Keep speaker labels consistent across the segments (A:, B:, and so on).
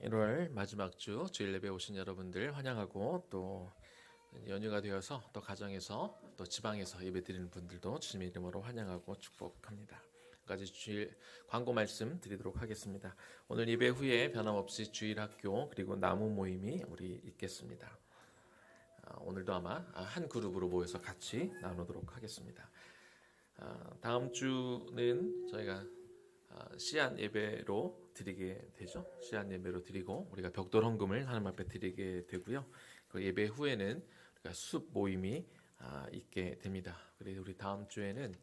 A: 1월 마지막 주 주일 예배 오신 여러분들 환영하고, 또 연휴가 되어서 또 가정에서 또 지방에서 예배 드리는 분들도 주님의 이름으로 환영하고 축복합니다. 까지 주일 광고 말씀 드리도록 하겠습니다. 오늘 예배 후에 변함없이 주일 학교 그리고 나무 모임이 우리 있겠습니다. 오늘도 아마 한 그룹으로 모여서 같이 나누도록 하겠습니다. 다음 주는 저희가 시안 예배로 드리게 되죠. 시안 예배로 드리고 우리가 벽돌 헌금을 하나님 앞에 드리게 되고요. 그 예배 후에는 우리가 숲 모임이 있게 됩니다. 그래서 우리 다음 주에는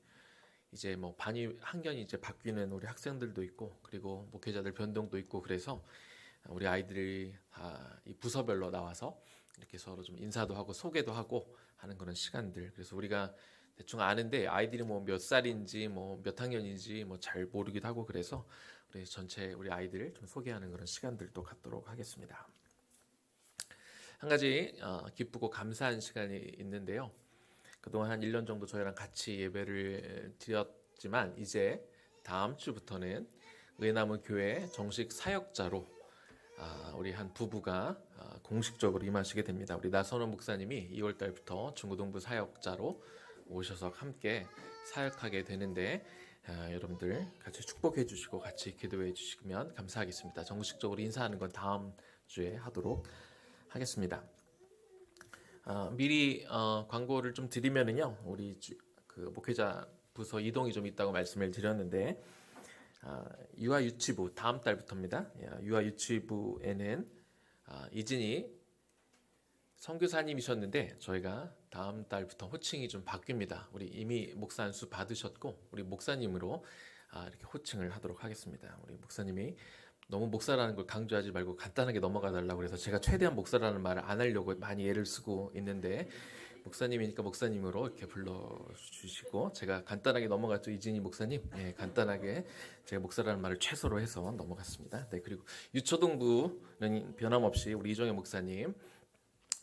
A: 이제 뭐 반이 학년이 이제 바뀌는 우리 학생들도 있고, 그리고 목회자들 변동도 있고, 그래서 우리 아이들이 이 부서별로 나와서 이렇게 서로 좀 인사도 하고 소개도 하고 하는 그런 시간들. 그래서 우리가 대충 아는데 아이들이 뭐 몇 살인지 뭐 몇 학년인지 뭐 잘 모르기도 하고, 그래서 우리 전체 우리 아이들 좀 소개하는 그런 시간들도 갖도록 하겠습니다. 한 가지 기쁘고 감사한 시간이 있는데요. 그동안 한 1년 정도 저희랑 같이 예배를 드렸지만 이제 다음 주부터는 의나무 교회 정식 사역자로 우리 한 부부가 공식적으로 임하시게 됩니다. 우리 나선호 목사님이 2월 달부터 중고등부 사역자로 오셔서 함께 사역하게 되는데, 여러분들 같이 축복해 주시고 같이 기도해 주시면 감사하겠습니다. 정식적으로 인사하는 건 다음 주에 하도록 하겠습니다. 미리 광고를 좀 드리면은요, 우리 그 목회자 부서 이동이 좀 있다고 말씀을 드렸는데, 유아 유치부 다음 달부터입니다. 유아 유치부에는 이진이 선교사님이셨는데 저희가 다음 달부터 호칭이 좀 바뀝니다. 우리 이미 목사 안수 받으셨고 우리 목사님으로 이렇게 호칭을 하도록 하겠습니다. 우리 목사님이 너무 목사라는 걸 강조하지 말고 간단하게 넘어가 달라고 그래서 제가 최대한 목사라는 말을 안 하려고 많이 애를 쓰고 있는데, 목사님이니까 목사님으로 이렇게 불러주시고, 제가 간단하게 넘어갔죠. 이진희 목사님, 간단하게 제가 목사라는 말을 최소로 해서 넘어갔습니다. 네, 그리고 유초등부는 변함없이 우리 이종현 목사님,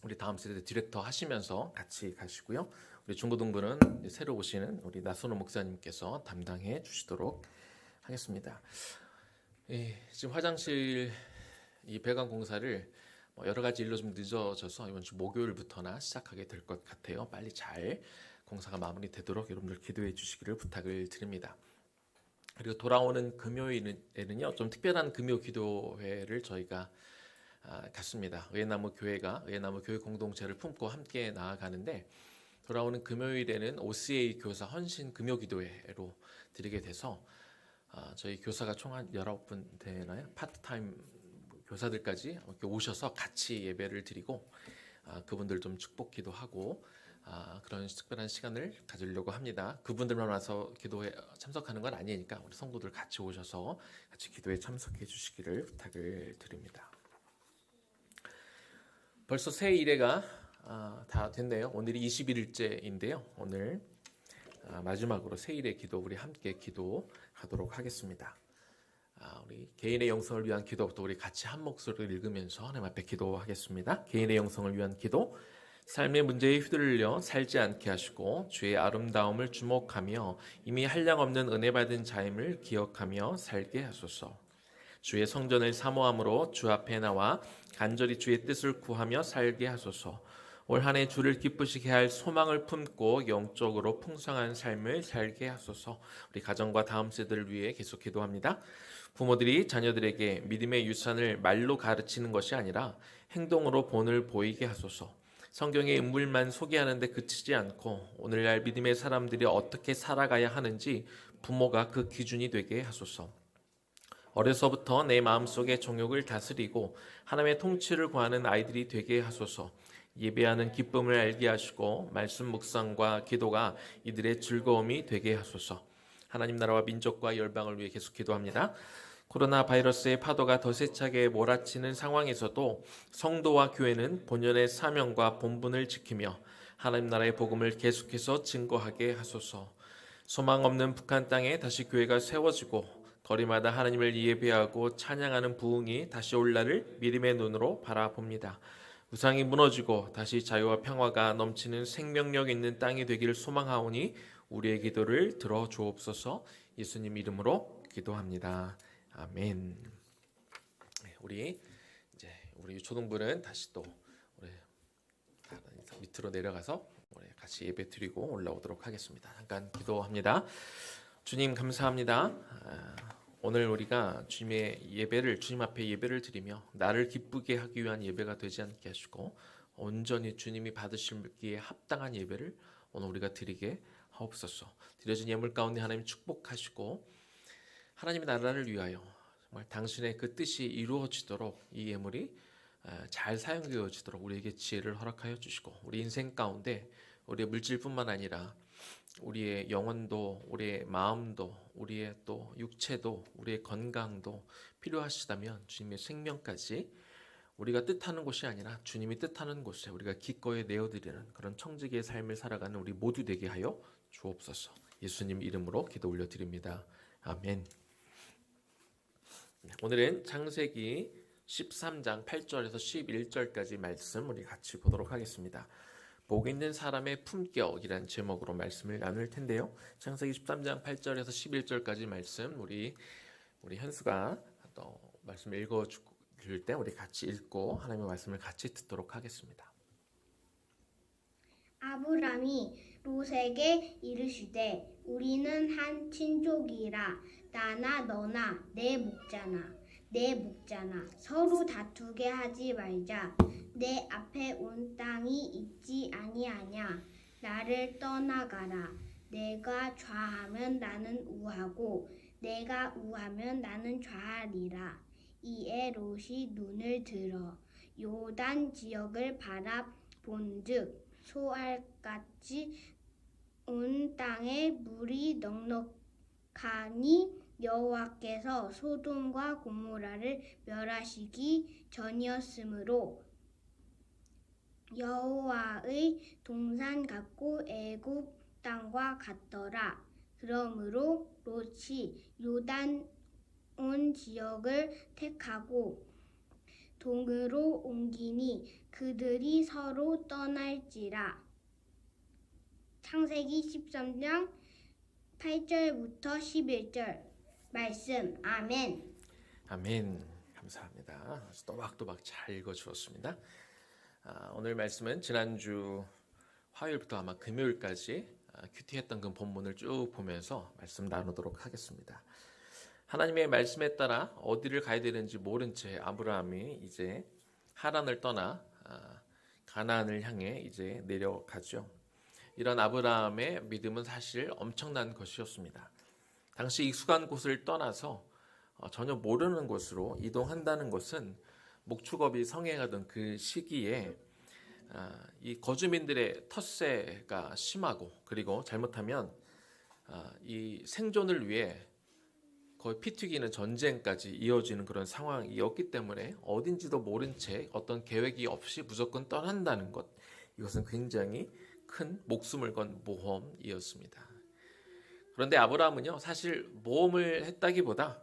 A: 우리 다음 세대 디렉터 하시면서 같이 가시고요. 우리 중고등부는 새로 오시는 우리 나선호 목사님께서 담당해 주시도록 하겠습니다. 지금 화장실 이 배관 공사를 여러 가지 일로 좀 늦어져서 이번 주 목요일부터나 시작하게 될 것 같아요. 빨리 잘 공사가 마무리되도록 여러분들 기도해 주시기를 부탁을 드립니다. 그리고 돌아오는 금요일에는요, 좀 특별한 금요 기도회를 저희가 갖습니다. 의나무 교회가 의나무 교회 공동체를 품고 함께 나아가는데, 돌아오는 금요일에는 OCA 교사 헌신 금요 기도회로 드리게 돼서 저희 교사가 총 한 19분 되나요? 파트타임 교사들까지 이렇게 오셔서 같이 예배를 드리고 그분들 좀 축복 기도하고 그런 특별한 시간을 가지려고 합니다. 그분들만 와서 기도에 참석하는 건 아니니까 우리 성도들 같이 오셔서 같이 기도에 참석해 주시기를 부탁을 드립니다. 벌써 새 일회가 다 됐네요. 오늘이 21일째인데요. 오늘 마지막으로 새 일의 기도 우리 함께 기도하도록 하겠습니다. 우리 개인의 영성을 위한 기도부터 우리 같이 한 목소리를 읽으면서 하나님 앞에 기도하겠습니다. 개인의 영성을 위한 기도. 삶의 문제에 휘둘려 살지 않게 하시고 주의 아름다움을 주목하며 이미 한량없는 은혜 받은 자임을 기억하며 살게 하소서. 주의 성전을 사모함으로 주 앞에 나와 간절히 주의 뜻을 구하며 살게 하소서. 올 한 해 주를 기쁘시게 할 소망을 품고 영적으로 풍성한 삶을 살게 하소서. 우리 가정과 다음 세대를 위해 계속 기도합니다. 부모들이 자녀들에게 믿음의 유산을 말로 가르치는 것이 아니라 행동으로 본을 보이게 하소서. 성경의 인물만 소개하는 데 그치지 않고 오늘날 믿음의 사람들이 어떻게 살아가야 하는지 부모가 그 기준이 되게 하소서. 어려서부터 내 마음속의 정욕을 다스리고 하나님의 통치를 구하는 아이들이 되게 하소서. 예배하는 기쁨을 알게 하시고 말씀 묵상과 기도가 이들의 즐거움이 되게 하소서. 하나님 나라와 민족과 열방을 위해 계속 기도합니다. 코로나 바이러스의 파도가 더 세차게 몰아치는 상황에서도 성도와 교회는 본연의 사명과 본분을 지키며 하나님 나라의 복음을 계속해서 증거하게 하소서. 소망 없는 북한 땅에 다시 교회가 세워지고 거리마다 하나님을 예배하고 찬양하는 부흥이 다시 올 날을 믿음의 눈으로 바라봅니다. 우상이 무너지고 다시 자유와 평화가 넘치는 생명력 있는 땅이 되기를 소망하오니 우리의 기도를 들어주옵소서. 예수님 이름으로 기도합니다. 아멘. 우리 우리 초등부는 다시 또 우리 밑으로 내려가서 우리 같이 예배 드리고 올라오도록 하겠습니다. 잠깐 기도합니다. 주님 감사합니다. 오늘 우리가 주님의 예배를 주님 앞에 예배를 드리며 나를 기쁘게 하기 위한 예배가 되지 않게 하시고 온전히 주님이 받으시기에 합당한 예배를 오늘 우리가 드리게 하옵소서. 드려진 예물 가운데 하나님 축복하시고 하나님의 나라를 위하여 정말 당신의 그 뜻이 이루어지도록 이 예물이 잘 사용되어지도록 우리에게 지혜를 허락하여 주시고 우리 인생 가운데 우리의 물질뿐만 아니라 우리의 영혼도 우리의 마음도 우리의 또 육체도 우리의 건강도 필요하시다면 주님의 생명까지 우리가 뜻하는 곳이 아니라 주님이 뜻하는 곳에 우리가 기꺼이 내어드리는 그런 청지기의 삶을 살아가는 우리 모두 되게 하여 주옵소서. 예수님 이름으로 기도 올려드립니다. 아멘. 오늘은 창세기 13장 8절에서 11절까지 말씀 우리 같이 보도록 하겠습니다. 복 있는 사람의 품격이란 제목으로 말씀을 나눌 텐데요. 창세기 13장 8절에서 11절까지 말씀 우리 현수가 또 말씀 읽어줄 때 우리 같이 읽고 하나님의 말씀을 같이 듣도록 하겠습니다.
B: 아브람이 롯에게 이르시되 우리는 한 친족이라 나나 너나 내 목자나 서로 다투게 하지 말자. 내 앞에 온 땅이 있지 아니하냐. 나를 떠나가라. 내가 좌하면 나는 우하고 내가 우하면 나는 좌하리라. 이에 롯이 눈을 들어 요단 지역을 바라본즉 소알같이 온 땅에 물이 넉넉하니 여호와께서 소돔과 고모라를 멸하시기 전이었으므로 여호와의 동산 같고 애굽 땅과 같더라. 그러므로 롯이 요단 온 지역을 택하고 동으로 옮기니 그들이 서로 떠날지라. 창세기 13장 8절부터 11절 말씀. 아멘.
A: 아멘. 감사합니다. 또박또박 잘 읽어주었습니다. 오늘 말씀은 지난주 화요일부터 아마 금요일까지 큐티했던 그 본문을 쭉 보면서 말씀 나누도록 하겠습니다. 하나님의 말씀에 따라 어디를 가야 되는지 모른 채 아브라함이 이제 하란을 떠나 가나안을 향해 이제 내려가죠. 이런 아브라함의 믿음은 사실 엄청난 것이었습니다. 당시 익숙한 곳을 떠나서 전혀 모르는 곳으로 이동한다는 것은 목축업이 성행하던 그 시기에 이 거주민들의 텃세가 심하고 그리고 잘못하면 이 생존을 위해 거의 피 튀기는 전쟁까지 이어지는 그런 상황이었기 때문에 어딘지도 모른 채 어떤 계획이 없이 무조건 떠난다는 것, 이것은 굉장히 큰 목숨을 건 모험이었습니다. 그런데 아브라함은요, 사실 모험을 했다기보다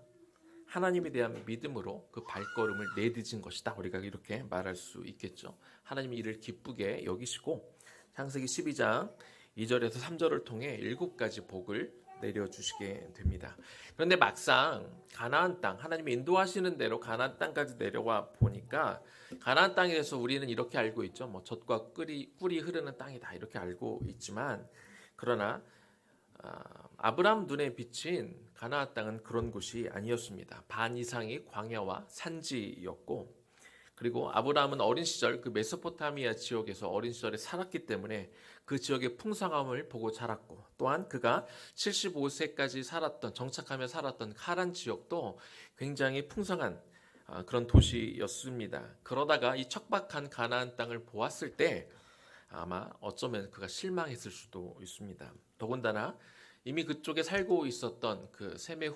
A: 하나님에 대한 믿음으로 그 발걸음을 내딛은 것이다. 우리가 이렇게 말할 수 있겠죠. 하나님이 이를 기쁘게 여기시고 창세기 12장 2절에서 3절을 통해 7가지 복을 내려주시게 됩니다. 그런데 막상 가나안 땅, 하나님이 인도하시는 대로 가나안 땅까지 내려와 보니까 가나안 땅에 대해서 우리는 이렇게 알고 있죠. 뭐 젖과 꿀이 흐르는 땅이다 이렇게 알고 있지만, 그러나 아브라함 눈에 비친 가나안 땅은 그런 곳이 아니었습니다. 반 이상이 광야와 산지였고, 그리고 아브라함은 어린 시절 그 메소포타미아 지역에서 어린 시절에 살았기 때문에 그 지역의 풍성함을 보고 자랐고, 또한 그가 75세까지 정착하며 살았던 하란 지역도 굉장히 풍성한 그런 도시였습니다. 그러다가 이 척박한 가나안 땅을 보았을 때 아마 어쩌면 그가 실망했을 수도 있습니다. 더군다나 이미 그쪽에 살고 있었던 그 셈의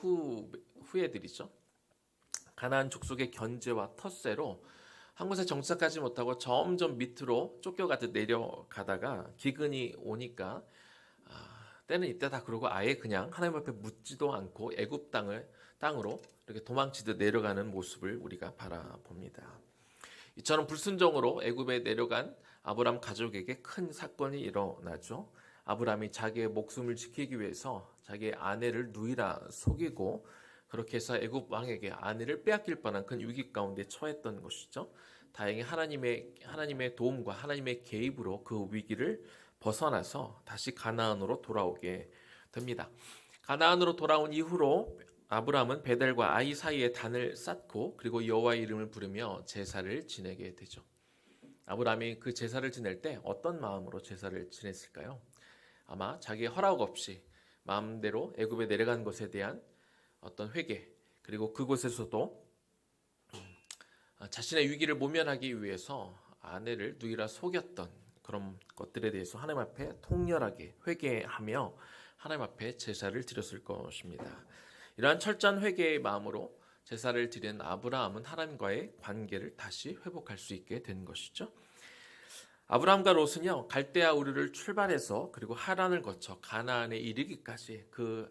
A: 후예들이죠. 가나안 족속의 견제와 텃세로 한 곳에 정착하지 못하고 점점 밑으로 쫓겨가듯 내려가다가 기근이 오니까 때는 이때다 그러고 아예 그냥 하나님 앞에 묻지도 않고 애굽 땅으로 이렇게 도망치듯 내려가는 모습을 우리가 바라봅니다. 이처럼 불순종으로 애굽에 내려간 아브람 가족에게 큰 사건이 일어나죠. 아브람이 자기의 목숨을 지키기 위해서 자기의 아내를 누이라 속이고 그렇게 해서 애굽 왕에게 아내를 빼앗길 뻔한 큰 위기 가운데 처했던 것이죠. 다행히 하나님의 도움과 하나님의 개입으로 그 위기를 벗어나서 다시 가나안으로 돌아오게 됩니다. 가나안으로 돌아온 이후로 아브라함은 베델과 아이 사이에 단을 쌓고 그리고 여호와의 이름을 부르며 제사를 지내게 되죠. 아브라함이 그 제사를 지낼 때 어떤 마음으로 제사를 지냈을까요? 아마 자기의 허락 없이 마음대로 애굽에 내려간 것에 대한 어떤 회개, 그리고 그곳에서도 자신의 위기를 모면하기 위해서 아내를 누이라 속였던 그런 것들에 대해서 하나님 앞에 통렬하게 회개하며 하나님 앞에 제사를 드렸을 것입니다. 이러한 철저한 회개의 마음으로 제사를 드린 아브라함은 하나님과의 관계를 다시 회복할 수 있게 된 것이죠. 아브라함과 롯은요, 갈대아 우르를 출발해서 그리고 하란을 거쳐 가나안에 이르기까지 근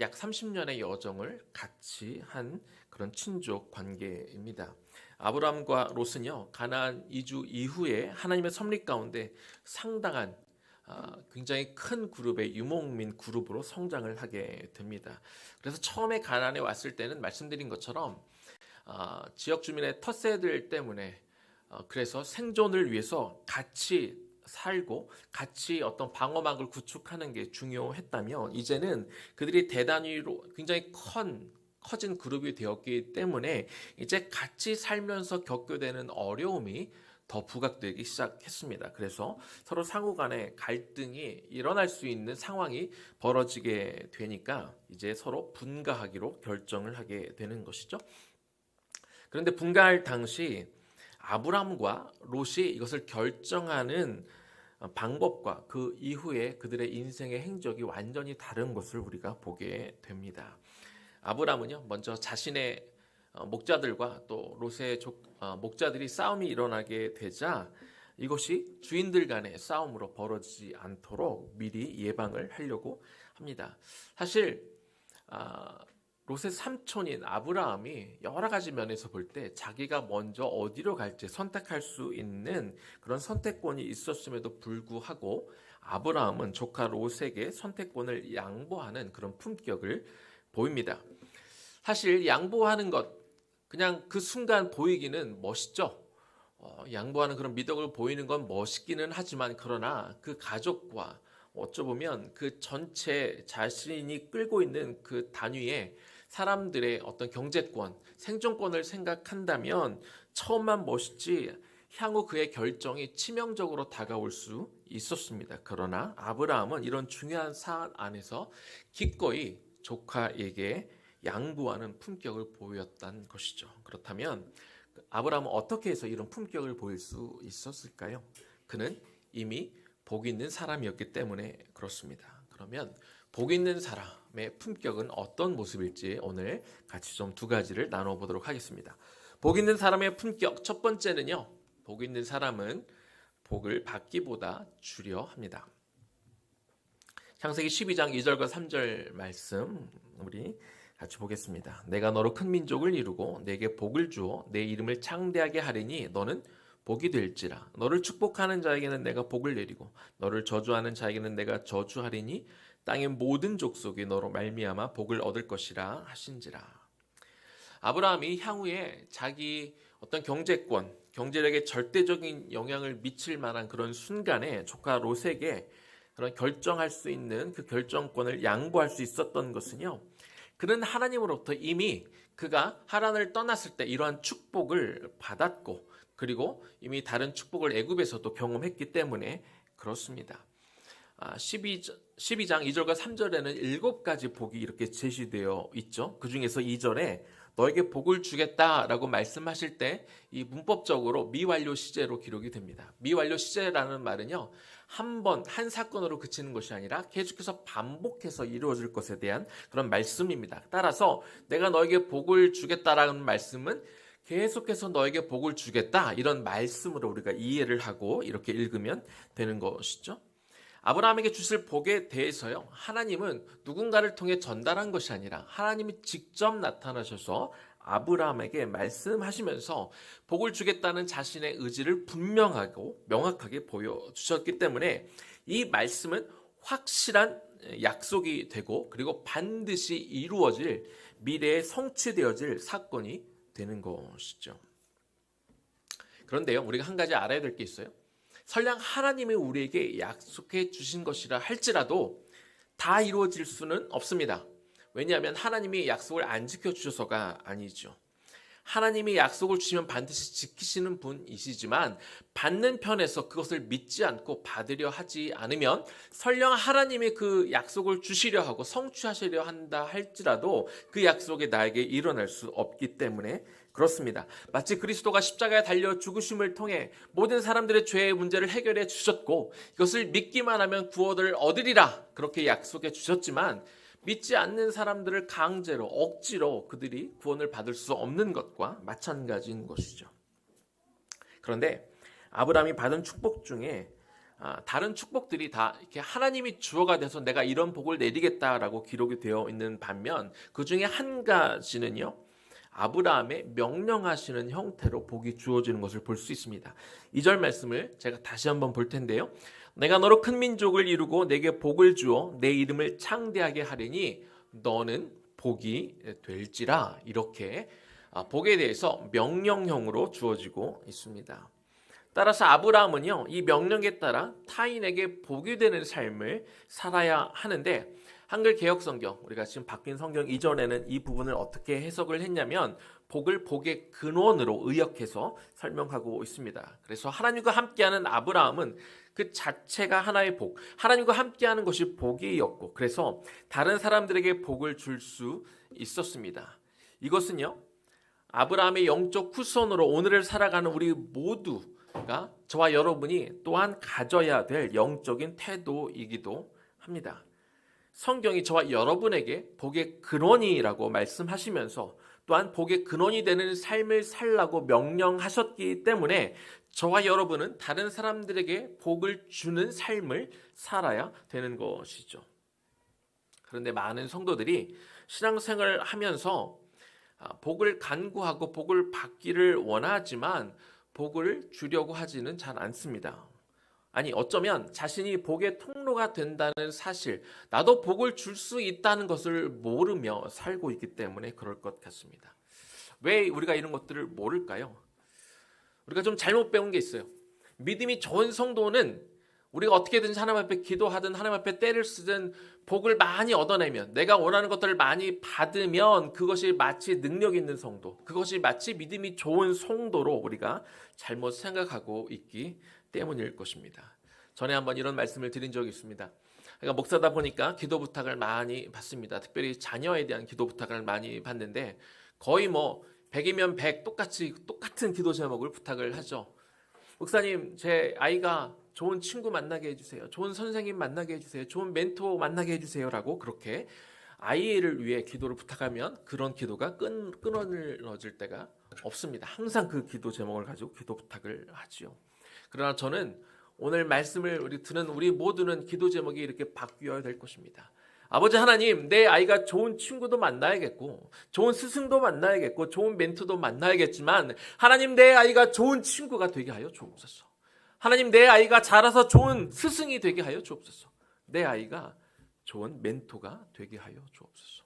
A: 약 30년의 여정을 같이 한 그런 친족 관계입니다. 아브라함과 롯은요, 가나안 이주 이후에 하나님의 섭리 가운데 상당한 굉장히 큰 그룹의 유목민 그룹으로 성장을 하게 됩니다. 그래서 처음에 가나안에 왔을 때는 말씀드린 것처럼 지역 주민의 텃세들 때문에 그래서 생존을 위해서 같이 살고 같이 어떤 방어막을 구축하는 게 중요했다면 이제는 그들이 대단위로 굉장히 커진 그룹이 되었기 때문에 이제 같이 살면서 겪게 되는 어려움이 더 부각되기 시작했습니다. 그래서 서로 상호 간에 갈등이 일어날 수 있는 상황이 벌어지게 되니까 이제 서로 분가하기로 결정을 하게 되는 것이죠. 그런데 분가할 당시 아브람과 롯이 이것을 결정하는 방법과 그 이후에 그들의 인생의 행적이 완전히 다른 것을 우리가 보게 됩니다. 아브람은요, 먼저 자신의 목자들과 또 롯의 목자들이 싸움이 일어나게 되자 이것이 주인들 간의 싸움으로 벌어지지 않도록 미리 예방을 하려고 합니다. 사실 롯의 삼촌인 아브라함이 여러 가지 면에서 볼 때 자기가 먼저 어디로 갈지 선택할 수 있는 그런 선택권이 있었음에도 불구하고 아브라함은 조카 롯에게 선택권을 양보하는 그런 품격을 보입니다. 사실 양보하는 것 그냥 그 순간 보이기는 멋있죠. 양보하는 그런 미덕을 보이는 건 멋있기는 하지만 그러나 그 가족과 어쩌보면 그 전체 자신이 끌고 있는 그 단위에 사람들의 어떤 경제권, 생존권을 생각한다면 처음만 멋있지 향후 그의 결정이 치명적으로 다가올 수 있었습니다. 그러나 아브라함은 이런 중요한 사안 안에서 기꺼이 조카에게 양보하는 품격을 보였던 것이죠. 그렇다면 아브라함은 어떻게 해서 이런 품격을 보일 수 있었을까요? 그는 이미 복 있는 사람이었기 때문에 그렇습니다. 그러면 복 있는 사람의 품격은 어떤 모습일지 오늘 같이 좀 두 가지를 나눠보도록 하겠습니다. 복 있는 사람의 품격 첫 번째는요. 복 있는 사람은 복을 받기보다 주려 합니다. 창세기 12장 2절과 3절 말씀 우리 같이 보겠습니다. 내가 너로 큰 민족을 이루고 내게 복을 주어 내 이름을 창대하게 하리니 너는 복이 될지라. 너를 축복하는 자에게는 내가 복을 내리고 너를 저주하는 자에게는 내가 저주하리니 땅의 모든 족속이 너로 말미암아 복을 얻을 것이라 하신지라. 아브라함이 향후에 자기 어떤 경제권, 경제력에 절대적인 영향을 미칠 만한 그런 순간에 조카 롯에게 그런 결정할 수 있는 그 결정권을 양보할 수 있었던 것은요. 그는 하나님으로부터 이미 그가 하란을 떠났을 때 이러한 축복을 받았고 그리고 이미 다른 축복을 애굽에서도 경험했기 때문에 그렇습니다. 12장 2절과 3절에는 7가지 복이 이렇게 제시되어 있죠. 그 중에서 2절에 너에게 복을 주겠다라고 말씀하실 때 이 문법적으로 미완료 시제로 기록이 됩니다. 미완료 시제라는 말은요. 한 사건으로 그치는 것이 아니라 계속해서 반복해서 이루어질 것에 대한 그런 말씀입니다. 따라서 내가 너에게 복을 주겠다라는 말씀은 계속해서 너에게 복을 주겠다 이런 말씀으로 우리가 이해를 하고 이렇게 읽으면 되는 것이죠. 아브라함에게 주실 복에 대해서요. 하나님은 누군가를 통해 전달한 것이 아니라 하나님이 직접 나타나셔서 아브라함에게 말씀하시면서 복을 주겠다는 자신의 의지를 분명하고 명확하게 보여주셨기 때문에 이 말씀은 확실한 약속이 되고 그리고 반드시 이루어질 미래에 성취되어질 사건이 되는 것이죠. 그런데요, 우리가 한 가지 알아야 될 게 있어요. 설령 하나님이 우리에게 약속해 주신 것이라 할지라도 다 이루어질 수는 없습니다. 왜냐하면 하나님이 약속을 안 지켜주셔서가 아니죠. 하나님이 약속을 주시면 반드시 지키시는 분이시지만 받는 편에서 그것을 믿지 않고 받으려 하지 않으면 설령 하나님이 그 약속을 주시려 하고 성취하시려 한다 할지라도 그 약속이 나에게 일어날 수 없기 때문에 그렇습니다. 마치 그리스도가 십자가에 달려 죽으심을 통해 모든 사람들의 죄의 문제를 해결해 주셨고 이것을 믿기만 하면 구원을 얻으리라 그렇게 약속해 주셨지만 믿지 않는 사람들을 강제로 억지로 그들이 구원을 받을 수 없는 것과 마찬가지인 것이죠. 그런데 아브라함이 받은 축복 중에 다른 축복들이 다 이렇게 하나님이 주어가 돼서 내가 이런 복을 내리겠다라고 기록이 되어 있는 반면 그 중에 한 가지는요. 아브라함의 명령하시는 형태로 복이 주어지는 것을 볼 수 있습니다. 2절 말씀을 제가 다시 한번 볼 텐데요. 내가 너로 큰 민족을 이루고 내게 복을 주어 내 이름을 창대하게 하리니 너는 복이 될지라 이렇게 복에 대해서 명령형으로 주어지고 있습니다. 따라서 아브라함은요 이 명령에 따라 타인에게 복이 되는 삶을 살아야 하는데 한글 개역 성경 우리가 지금 바뀐 성경 이전에는 이 부분을 어떻게 해석을 했냐면 복을 복의 근원으로 의역해서 설명하고 있습니다. 그래서 하나님과 함께하는 아브라함은 그 자체가 하나의 복, 하나님과 함께하는 것이 복이었고 그래서 다른 사람들에게 복을 줄 수 있었습니다. 이것은요 아브라함의 영적 후손으로 오늘을 살아가는 우리 모두가 저와 여러분이 또한 가져야 될 영적인 태도이기도 합니다. 성경이 저와 여러분에게 복의 근원이라고 말씀하시면서 또한 복의 근원이 되는 삶을 살라고 명령하셨기 때문에 저와 여러분은 다른 사람들에게 복을 주는 삶을 살아야 되는 것이죠. 그런데 많은 성도들이 신앙생활을 하면서 복을 간구하고 복을 받기를 원하지만 복을 주려고 하지는 잘 않습니다. 아니 어쩌면 자신이 복의 통로가 된다는 사실, 나도 복을 줄 수 있다는 것을 모르며 살고 있기 때문에 그럴 것 같습니다. 왜 우리가 이런 것들을 모를까요? 우리가 좀 잘못 배운 게 있어요. 믿음이 좋은 성도는 우리가 어떻게든지 하나님 앞에 기도하든 하나님 앞에 때를 쓰든 복을 많이 얻어내면 내가 원하는 것들을 많이 받으면 그것이 마치 능력 있는 성도, 그것이 마치 믿음이 좋은 성도로 우리가 잘못 생각하고 있기 때문일 것입니다. 전에 한번 이런 말씀을 드린 적이 있습니다. 그러니까 목사다 보니까 기도 부탁을 많이 받습니다. 특별히 자녀에 대한 기도 부탁을 많이 받는데 거의 100이면 100 똑같은 기도 제목을 부탁을 하죠. 목사님, 제 아이가 좋은 친구 만나게 해주세요. 좋은 선생님 만나게 해주세요. 좋은 멘토 만나게 해주세요라고 그렇게 아이를 위해 기도를 부탁하면 그런 기도가 끊어질 때가 없습니다. 항상 그 기도 제목을 가지고 기도 부탁을 하지요. 그러나 저는 오늘 말씀을 듣는 우리 모두는 기도 제목이 이렇게 바뀌어야 될 것입니다. 아버지 하나님, 내 아이가 좋은 친구도 만나야겠고 좋은 스승도 만나야겠고 좋은 멘토도 만나야겠지만 하나님, 내 아이가 좋은 친구가 되게 하여 주옵소서. 하나님, 내 아이가 자라서 좋은 스승이 되게 하여 주옵소서. 내 아이가 좋은 멘토가 되게 하여 주옵소서.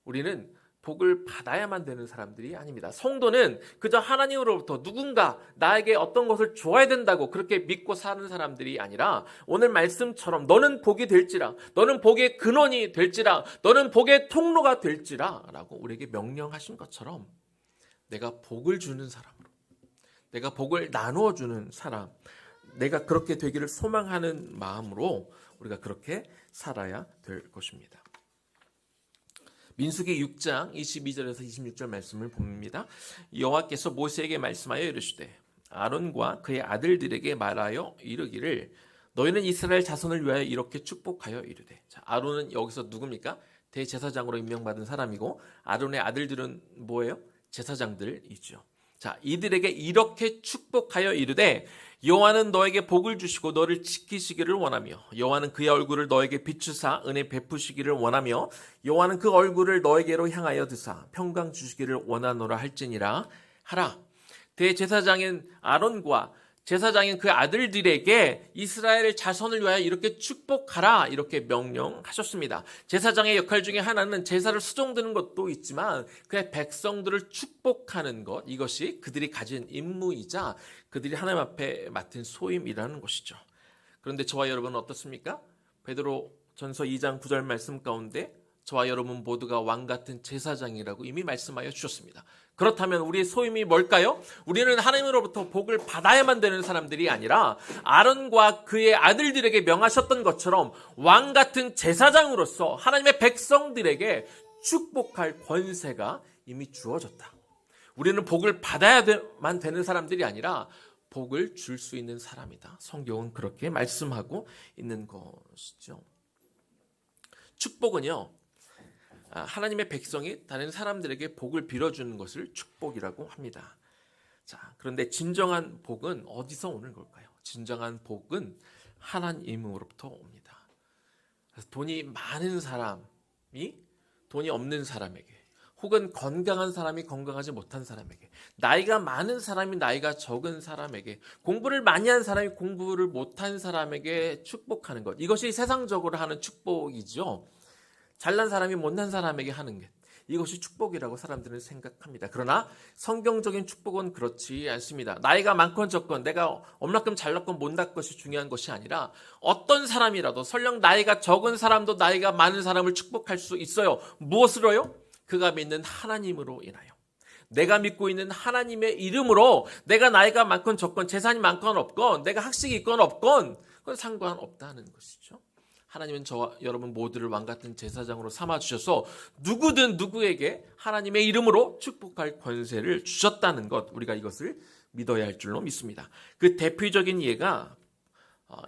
A: 우리는 복을 받아야만 되는 사람들이 아닙니다. 성도는 그저 하나님으로부터 누군가 나에게 어떤 것을 줘야 된다고 그렇게 믿고 사는 사람들이 아니라 오늘 말씀처럼 너는 복이 될지라, 너는 복의 근원이 될지라, 너는 복의 통로가 될지라 라고 우리에게 명령하신 것처럼 내가 복을 주는 사람으로, 내가 복을 나누어 주는 사람, 내가 그렇게 되기를 소망하는 마음으로 우리가 그렇게 살아야 될 것입니다. 민수기 6장 22절에서 26절 말씀을 봅니다. 여호와께서 모세에게 말씀하여 이르시되 아론과 그의 아들들에게 말하여 이르기를 너희는 이스라엘 자손을 위하여 이렇게 축복하여 이르되. 자, 아론은 여기서 누굽니까? 대제사장으로 임명받은 사람이고 아론의 아들들은 뭐예요? 제사장들이죠. 자, 이들에게 이렇게 축복하여 이르되 여호와는 너에게 복을 주시고 너를 지키시기를 원하며 여호와는 그의 얼굴을 너에게 비추사 은혜 베푸시기를 원하며 여호와는 그 얼굴을 너에게로 향하여 드사 평강 주시기를 원하노라 할지니라 하라. 대제사장인 아론과 제사장인 그 아들들에게 이스라엘 자손을 위하여 이렇게 축복하라 이렇게 명령하셨습니다. 제사장의 역할 중에 하나는 제사를 수종드는 것도 있지만 그의 백성들을 축복하는 것, 이것이 그들이 가진 임무이자 그들이 하나님 앞에 맡은 소임이라는 것이죠. 그런데 저와 여러분은 어떻습니까? 베드로 전서 2장 9절 말씀 가운데 저와 여러분 모두가 왕 같은 제사장이라고 이미 말씀하여 주셨습니다. 그렇다면 우리의 소임이 뭘까요? 우리는 하나님으로부터 복을 받아야만 되는 사람들이 아니라 아론과 그의 아들들에게 명하셨던 것처럼 왕 같은 제사장으로서 하나님의 백성들에게 축복할 권세가 이미 주어졌다. 우리는 복을 받아야만 되는 사람들이 아니라 복을 줄 수 있는 사람이다. 성경은 그렇게 말씀하고 있는 것이죠. 축복은요, 하나님의 백성이 다른 사람들에게 복을 빌어주는 것을 축복이라고 합니다. 자, 그런데 진정한 복은 어디서 오는 걸까요? 진정한 복은 하나님으로부터 옵니다. 그래서 돈이 많은 사람이 돈이 없는 사람에게, 혹은 건강한 사람이 건강하지 못한 사람에게, 나이가 많은 사람이 나이가 적은 사람에게, 공부를 많이 한 사람이 공부를 못한 사람에게 축복하는 것, 이것이 세상적으로 하는 축복이죠. 잘난 사람이 못난 사람에게 하는 게, 이것이 축복이라고 사람들은 생각합니다. 그러나 성경적인 축복은 그렇지 않습니다. 나이가 많건 적건, 내가 얼마큼 잘났건 못난 것이 중요한 것이 아니라 어떤 사람이라도, 설령 나이가 적은 사람도 나이가 많은 사람을 축복할 수 있어요. 무엇으로요? 그가 믿는 하나님으로 인하여. 내가 믿고 있는 하나님의 이름으로, 내가 나이가 많건 적건, 재산이 많건 없건, 내가 학식이 있건 없건 그건 상관없다는 것이죠. 하나님은 저와 여러분 모두를 왕같은 제사장으로 삼아주셔서 누구든 누구에게 하나님의 이름으로 축복할 권세를 주셨다는 것, 우리가 이것을 믿어야 할 줄로 믿습니다. 그 대표적인 예가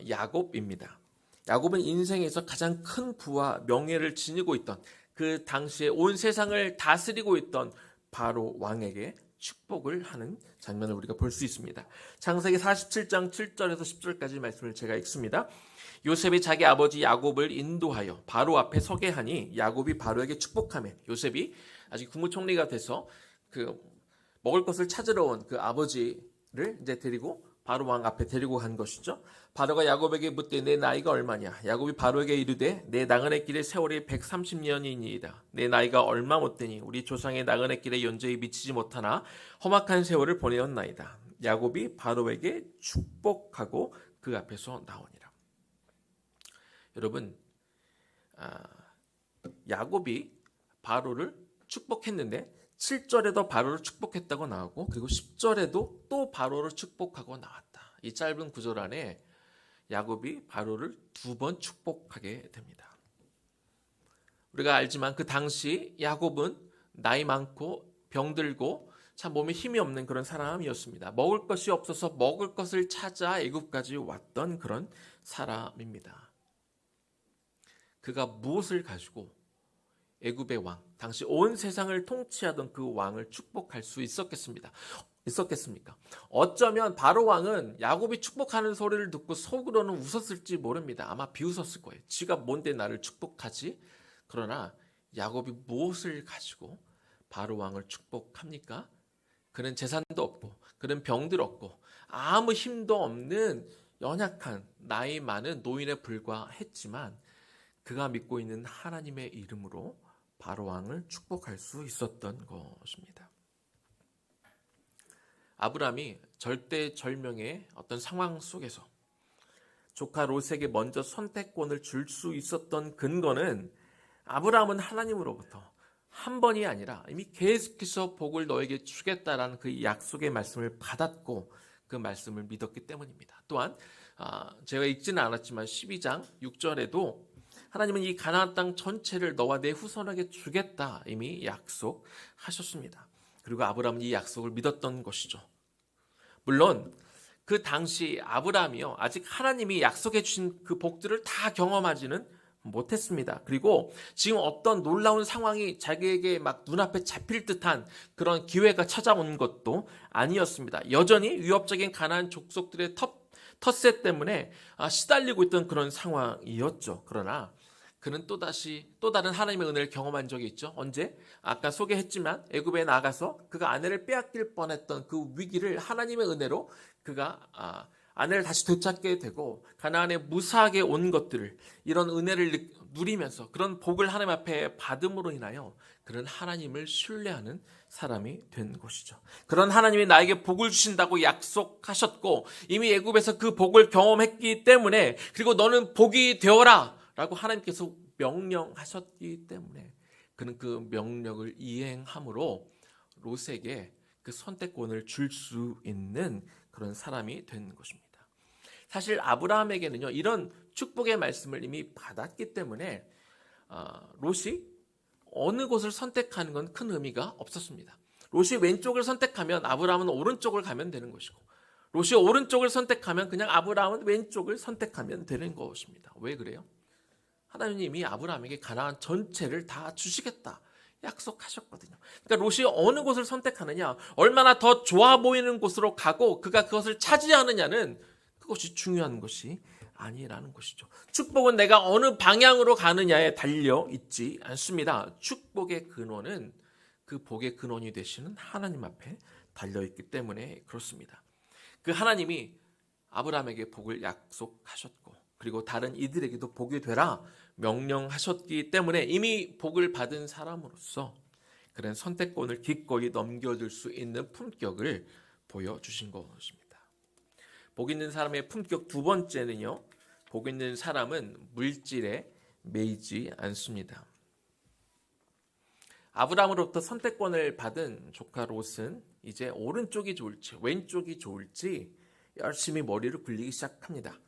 A: 야곱입니다. 야곱은 인생에서 가장 큰 부와 명예를 지니고 있던, 그 당시에 온 세상을 다스리고 있던 바로 왕에게 축복을 하는 장면을 우리가 볼 수 있습니다. 창세기 47장 7절에서 10절까지 말씀을 제가 읽습니다. 요셉이 자기 아버지 야곱을 인도하여 바로 앞에 서게 하니 야곱이 바로에게 축복하며, 요셉이 아직 국무총리가 돼서 그 먹을 것을 찾으러 온 그 아버지를 이제 데리고 바로 왕 앞에 데리고 간 것이죠. 바로가 야곱에게 묻되 내 나이가 얼마냐? 야곱이 바로에게 이르되 내 나그네 길의 세월이 130년이니이다. 내 나이가 얼마 못되니 우리 조상의 나그네 길에 연제히 미치지 못하나 험악한 세월을 보내었나이다. 야곱이 바로에게 축복하고 그 앞에서 나오니라. 여러분, 야곱이 바로를 축복했는데 7절에도 바로를 축복했다고 나오고, 그리고 10절에도 또 바로를 축복하고 나왔다. 이 짧은 구절 안에 야곱이 바로를 2번 축복하게 됩니다. 우리가 알지만 그 당시 야곱은 나이 많고 병들고 참 몸에 힘이 없는 그런 사람이었습니다. 먹을 것이 없어서 먹을 것을 찾아 애굽까지 왔던 그런 사람입니다. 그가 무엇을 가지고 애굽의 왕, 당시 온 세상을 통치하던 그 왕을 축복할 수 있었겠습니까? 어쩌면 바로 왕은 야곱이 축복하는 소리를 듣고 속으로는 웃었을지 모릅니다. 아마 비웃었을 거예요. 지가 뭔데 나를 축복하지? 그러나 야곱이 무엇을 가지고 바로 왕을 축복합니까? 그는 재산도 없고, 그는 병들 없고, 아무 힘도 없는 연약한 나이 많은 노인에 불과했지만 그가 믿고 있는 하나님의 이름으로 바로 왕을 축복할 수 있었던 것입니다. 아브라함이 절대절명의 어떤 상황 속에서 조카 롯에게 먼저 선택권을 줄 수 있었던 근거는, 아브라함은 하나님으로부터 한 번이 아니라 이미 계속해서 복을 너에게 주겠다라는 그 약속의 말씀을 받았고 그 말씀을 믿었기 때문입니다. 또한 제가 읽지는 않았지만 12장 6절에도 하나님은 이 가나안 땅 전체를 너와 내 후손에게 주겠다 이미 약속하셨습니다. 그리고 아브라함은 이 약속을 믿었던 것이죠. 물론 그 당시 아브라함이요, 아직 하나님이 약속해 주신 그 복들을 다 경험하지는 못했습니다. 그리고 지금 어떤 놀라운 상황이 자기에게 막 눈앞에 잡힐 듯한 그런 기회가 찾아온 것도 아니었습니다. 여전히 위협적인 가나안 족속들의 텃세 때문에 시달리고 있던 그런 상황이었죠. 그러나 그는 또 다른 하나님의 은혜를 경험한 적이 있죠. 언제? 아까 소개했지만 애굽에 나가서 그가 아내를 빼앗길 뻔했던 그 위기를 하나님의 은혜로 그가 아내를 다시 되찾게 되고 가나안에 무사하게 온 것들을 이런 은혜를 누리면서 그런 복을 하나님 앞에 받음으로 인하여 그런 하나님을 신뢰하는 사람이 된 것이죠. 그런 하나님이 나에게 복을 주신다고 약속하셨고 이미 애굽에서 그 복을 경험했기 때문에 그리고 너는 복이 되어라 라고 하나님께서 명령하셨기 때문에 그는 그 명령을 이행함으로 롯에게 그 선택권을 줄 수 있는 그런 사람이 된 것입니다. 사실 아브라함에게는요 이런 축복의 말씀을 이미 받았기 때문에 롯이 어느 곳을 선택하는 건 큰 의미가 없었습니다. 롯이 왼쪽을 선택하면 아브라함은 오른쪽을 가면 되는 것이고 롯이 오른쪽을 선택하면 그냥 아브라함은 왼쪽을 선택하면 되는 것입니다. 왜 그래요? 하나님이 아브라함에게 가나안 전체를 다 주시겠다 약속하셨거든요. 그러니까 롯이 어느 곳을 선택하느냐, 얼마나 더 좋아 보이는 곳으로 가고 그가 그것을 차지하느냐는 그것이 중요한 것이 아니라는 것이죠. 축복은 내가 어느 방향으로 가느냐에 달려 있지 않습니다. 축복의 근원은 그 복의 근원이 되시는 하나님 앞에 달려 있기 때문에 그렇습니다. 그 하나님이 아브라함에게 복을 약속하셨고 그리고 다른 이들에게도 복이 되라 명령하셨기 때문에 이미 복을 받은 사람으로서 그런 선택권을 기꺼이 넘겨줄 수 있는 품격을 보여주신 것입니다. 복 있는 사람의 품격 두 번째는요, 복 있는 사람은 물질에 매이지 않습니다. 아브라함으로부터 선택권을 받은 조카 롯은 이제 오른쪽이 좋을지 왼쪽이 좋을지 열심히 머리를 굴리기 시작합니다.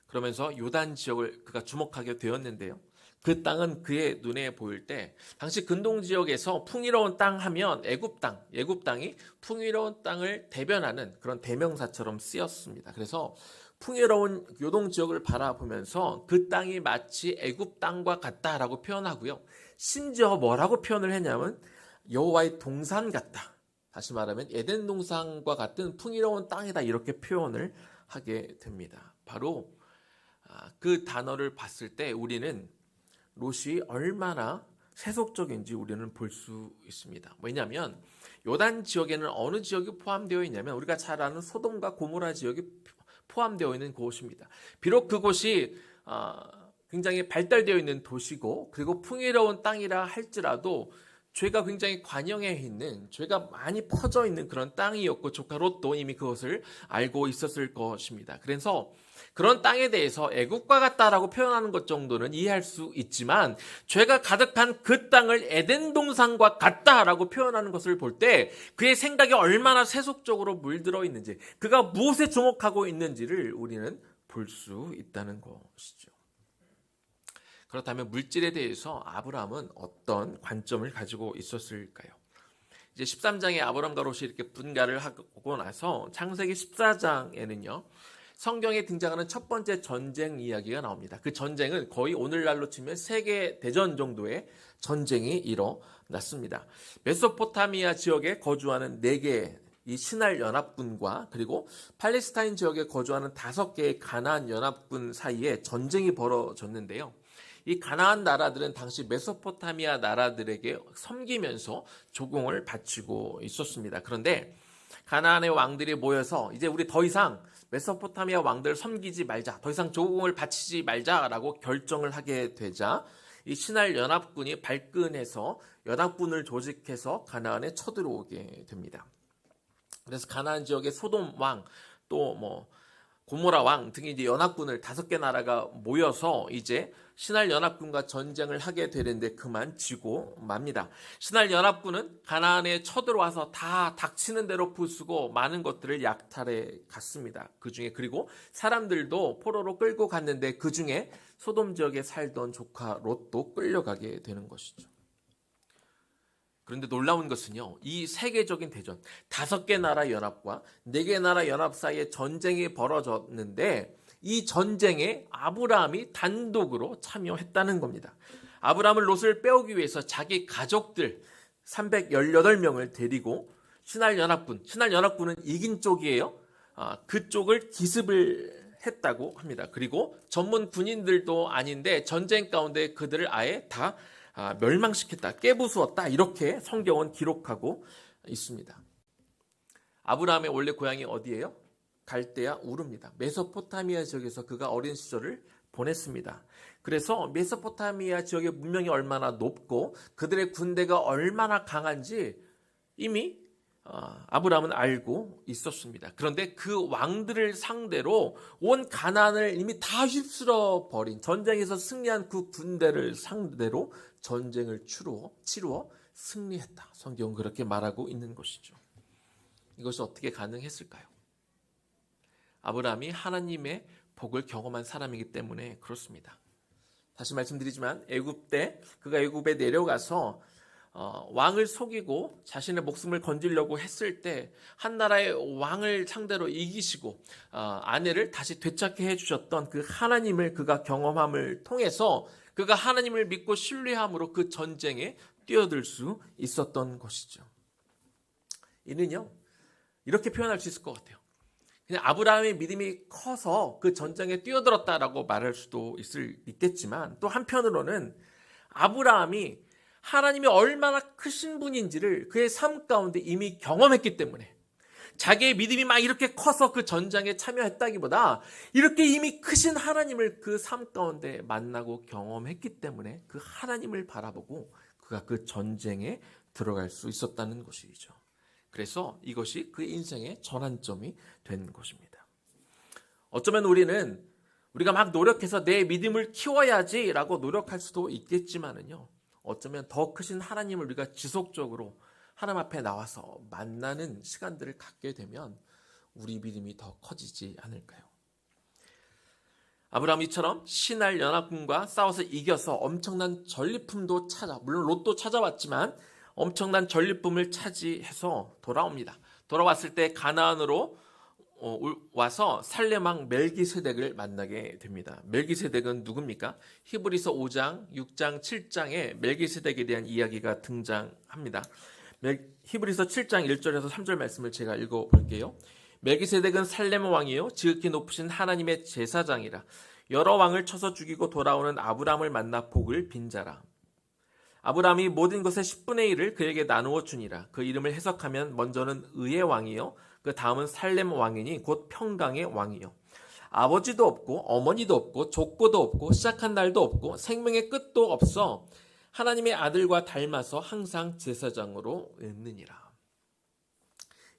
A: 그러면서 요단 지역을 그가 주목하게 되었는데요. 그 땅은 그의 눈에 보일 때 당시 근동 지역에서 풍요로운 땅 하면 애굽 땅이 풍요로운 땅을 대변하는 그런 대명사처럼 쓰였습니다. 그래서 풍요로운 요동 지역을 바라보면서 그 땅이 마치 애굽 땅과 같다라고 표현하고요. 심지어 뭐라고 표현을 했냐면 여호와의 동산 같다. 다시 말하면 에덴 동산과 같은 풍요로운 땅이다 이렇게 표현을 하게 됩니다. 바로 그 단어를 봤을 때 우리는 롯이 얼마나 세속적인지 우리는 볼 수 있습니다. 왜냐하면 요단 지역에는 어느 지역이 포함되어 있냐면 우리가 잘 아는 소돔과 고모라 지역이 포함되어 있는 곳입니다. 비록 그곳이 굉장히 발달되어 있는 도시고 그리고 풍요로운 땅이라 할지라도 죄가 굉장히 관영해 있는 죄가 많이 퍼져 있는 그런 땅이었고 조카 롯도 이미 그것을 알고 있었을 것입니다. 그래서 그런 땅에 대해서 애국과 같다라고 표현하는 것 정도는 이해할 수 있지만 죄가 가득한 그 땅을 에덴 동산과 같다라고 표현하는 것을 볼 때 그의 생각이 얼마나 세속적으로 물들어 있는지 그가 무엇에 주목하고 있는지를 우리는 볼 수 있다는 것이죠. 그렇다면 물질에 대해서 아브라함은 어떤 관점을 가지고 있었을까요? 이제 13장에 아브라함과 롯이 이렇게 분가를 하고 나서 창세기 14장에는요. 성경에 등장하는 첫 번째 전쟁 이야기가 나옵니다. 그 전쟁은 거의 오늘날로 치면 세계 대전 정도의 전쟁이 일어났습니다. 메소포타미아 지역에 거주하는 4개 이 신할 연합군과 그리고 팔레스타인 지역에 거주하는 5개의 가나안 연합군 사이에 전쟁이 벌어졌는데요. 이 가나안 나라들은 당시 메소포타미아 나라들에게 섬기면서 조공을 바치고 있었습니다. 그런데 가나안의 왕들이 모여서 이제 우리 더 이상 메소포타미아 왕들을 섬기지 말자, 더 이상 조공을 바치지 말자라고 결정을 하게 되자 이 신할 연합군이 발끈해서 연합군을 조직해서 가나안에 쳐들어오게 됩니다. 그래서 가나안 지역의 소돔 왕, 또 고모라 왕 등이 이제 연합군을 5개 나라가 모여서 이제 신할 연합군과 전쟁을 하게 되는데 그만 지고 맙니다. 신할 연합군은 가나안에 쳐들어와서 다 닥치는 대로 부수고 많은 것들을 약탈해 갔습니다. 그중에 그리고 사람들도 포로로 끌고 갔는데 그중에 소돔 지역에 살던 조카 롯도 끌려가게 되는 것이죠. 그런데 놀라운 것은요, 이 세계적인 대전, 5개 나라 연합과 4개 나라 연합 사이에 전쟁이 벌어졌는데 이 전쟁에 아브라함이 단독으로 참여했다는 겁니다. 아브라함은 롯을 빼오기 위해서 자기 가족들 318명을 데리고 신할 연합군은 이긴 쪽이에요. 그쪽을 기습을 했다고 합니다. 그리고 전문 군인들도 아닌데 전쟁 가운데 그들을 아예 다 멸망시켰다, 깨부수었다, 이렇게 성경은 기록하고 있습니다. 아브라함의 원래 고향이 어디예요? 갈대아 우르입니다. 메소포타미아 지역에서 그가 어린 시절을 보냈습니다. 그래서 메소포타미아 지역의 문명이 얼마나 높고 그들의 군대가 얼마나 강한지 이미 아브라함은 알고 있었습니다. 그런데 그 왕들을 상대로 온 가나안을 이미 다 휩쓸어 버린, 전쟁에서 승리한 그 군대를 상대로 전쟁을 치루어 승리했다. 성경은 그렇게 말하고 있는 것이죠. 이것이 어떻게 가능했을까요? 아브라함이 하나님의 복을 경험한 사람이기 때문에 그렇습니다. 다시 말씀드리지만 애굽 때 그가 애굽에 내려가서 왕을 속이고 자신의 목숨을 건지려고 했을 때 한 나라의 왕을 상대로 이기시고 아내를 다시 되찾게 해주셨던 그 하나님을 그가 경험함을 통해서 그가 하나님을 믿고 신뢰함으로 그 전쟁에 뛰어들 수 있었던 것이죠. 이는요, 이렇게 표현할 수 있을 것 같아요. 그냥 아브라함의 믿음이 커서 그 전쟁에 뛰어들었다라고 말할 수도 있겠지만, 또 한편으로는 아브라함이 하나님이 얼마나 크신 분인지를 그의 삶 가운데 이미 경험했기 때문에, 자기의 믿음이 막 이렇게 커서 그 전쟁에 참여했다기보다 이렇게 이미 크신 하나님을 그 삶 가운데 만나고 경험했기 때문에 그 하나님을 바라보고 그가 그 전쟁에 들어갈 수 있었다는 것이죠. 그래서 이것이 그 인생의 전환점이 된 것입니다. 어쩌면 우리가 막 노력해서 내 믿음을 키워야지라고 노력할 수도 있겠지만은요, 어쩌면 더 크신 하나님을 우리가 지속적으로 하나님 앞에 나와서 만나는 시간들을 갖게 되면 우리 믿음이 더 커지지 않을까요? 아브라함 이처럼 신할 연합군과 싸워서 이겨서 엄청난 전리품도 물론 롯도 찾아왔지만 엄청난 전리품을 차지해서 돌아옵니다. 돌아왔을 때 가나안으로 와서 살렘왕 멜기세덱을 만나게 됩니다. 멜기세덱은 누굽니까? 히브리서 5장, 6장, 7장에 멜기세덱에 대한 이야기가 등장합니다. 히브리서 7장 1절에서 3절 말씀을 제가 읽어볼게요. 멜기세덱은 살렘 왕이요 지극히 높으신 하나님의 제사장이라. 여러 왕을 쳐서 죽이고 돌아오는 아브라함을 만나 복을 빈 자라. 아브라함이 모든 것의 10분의 1을 그에게 나누어 주니라. 그 이름을 해석하면 먼저는 의의 왕이요 그 다음은 살렘 왕이니 곧 평강의 왕이요. 아버지도 없고 어머니도 없고 족보도 없고 시작한 날도 없고 생명의 끝도 없어 하나님의 아들과 닮아서 항상 제사장으로 있느니라.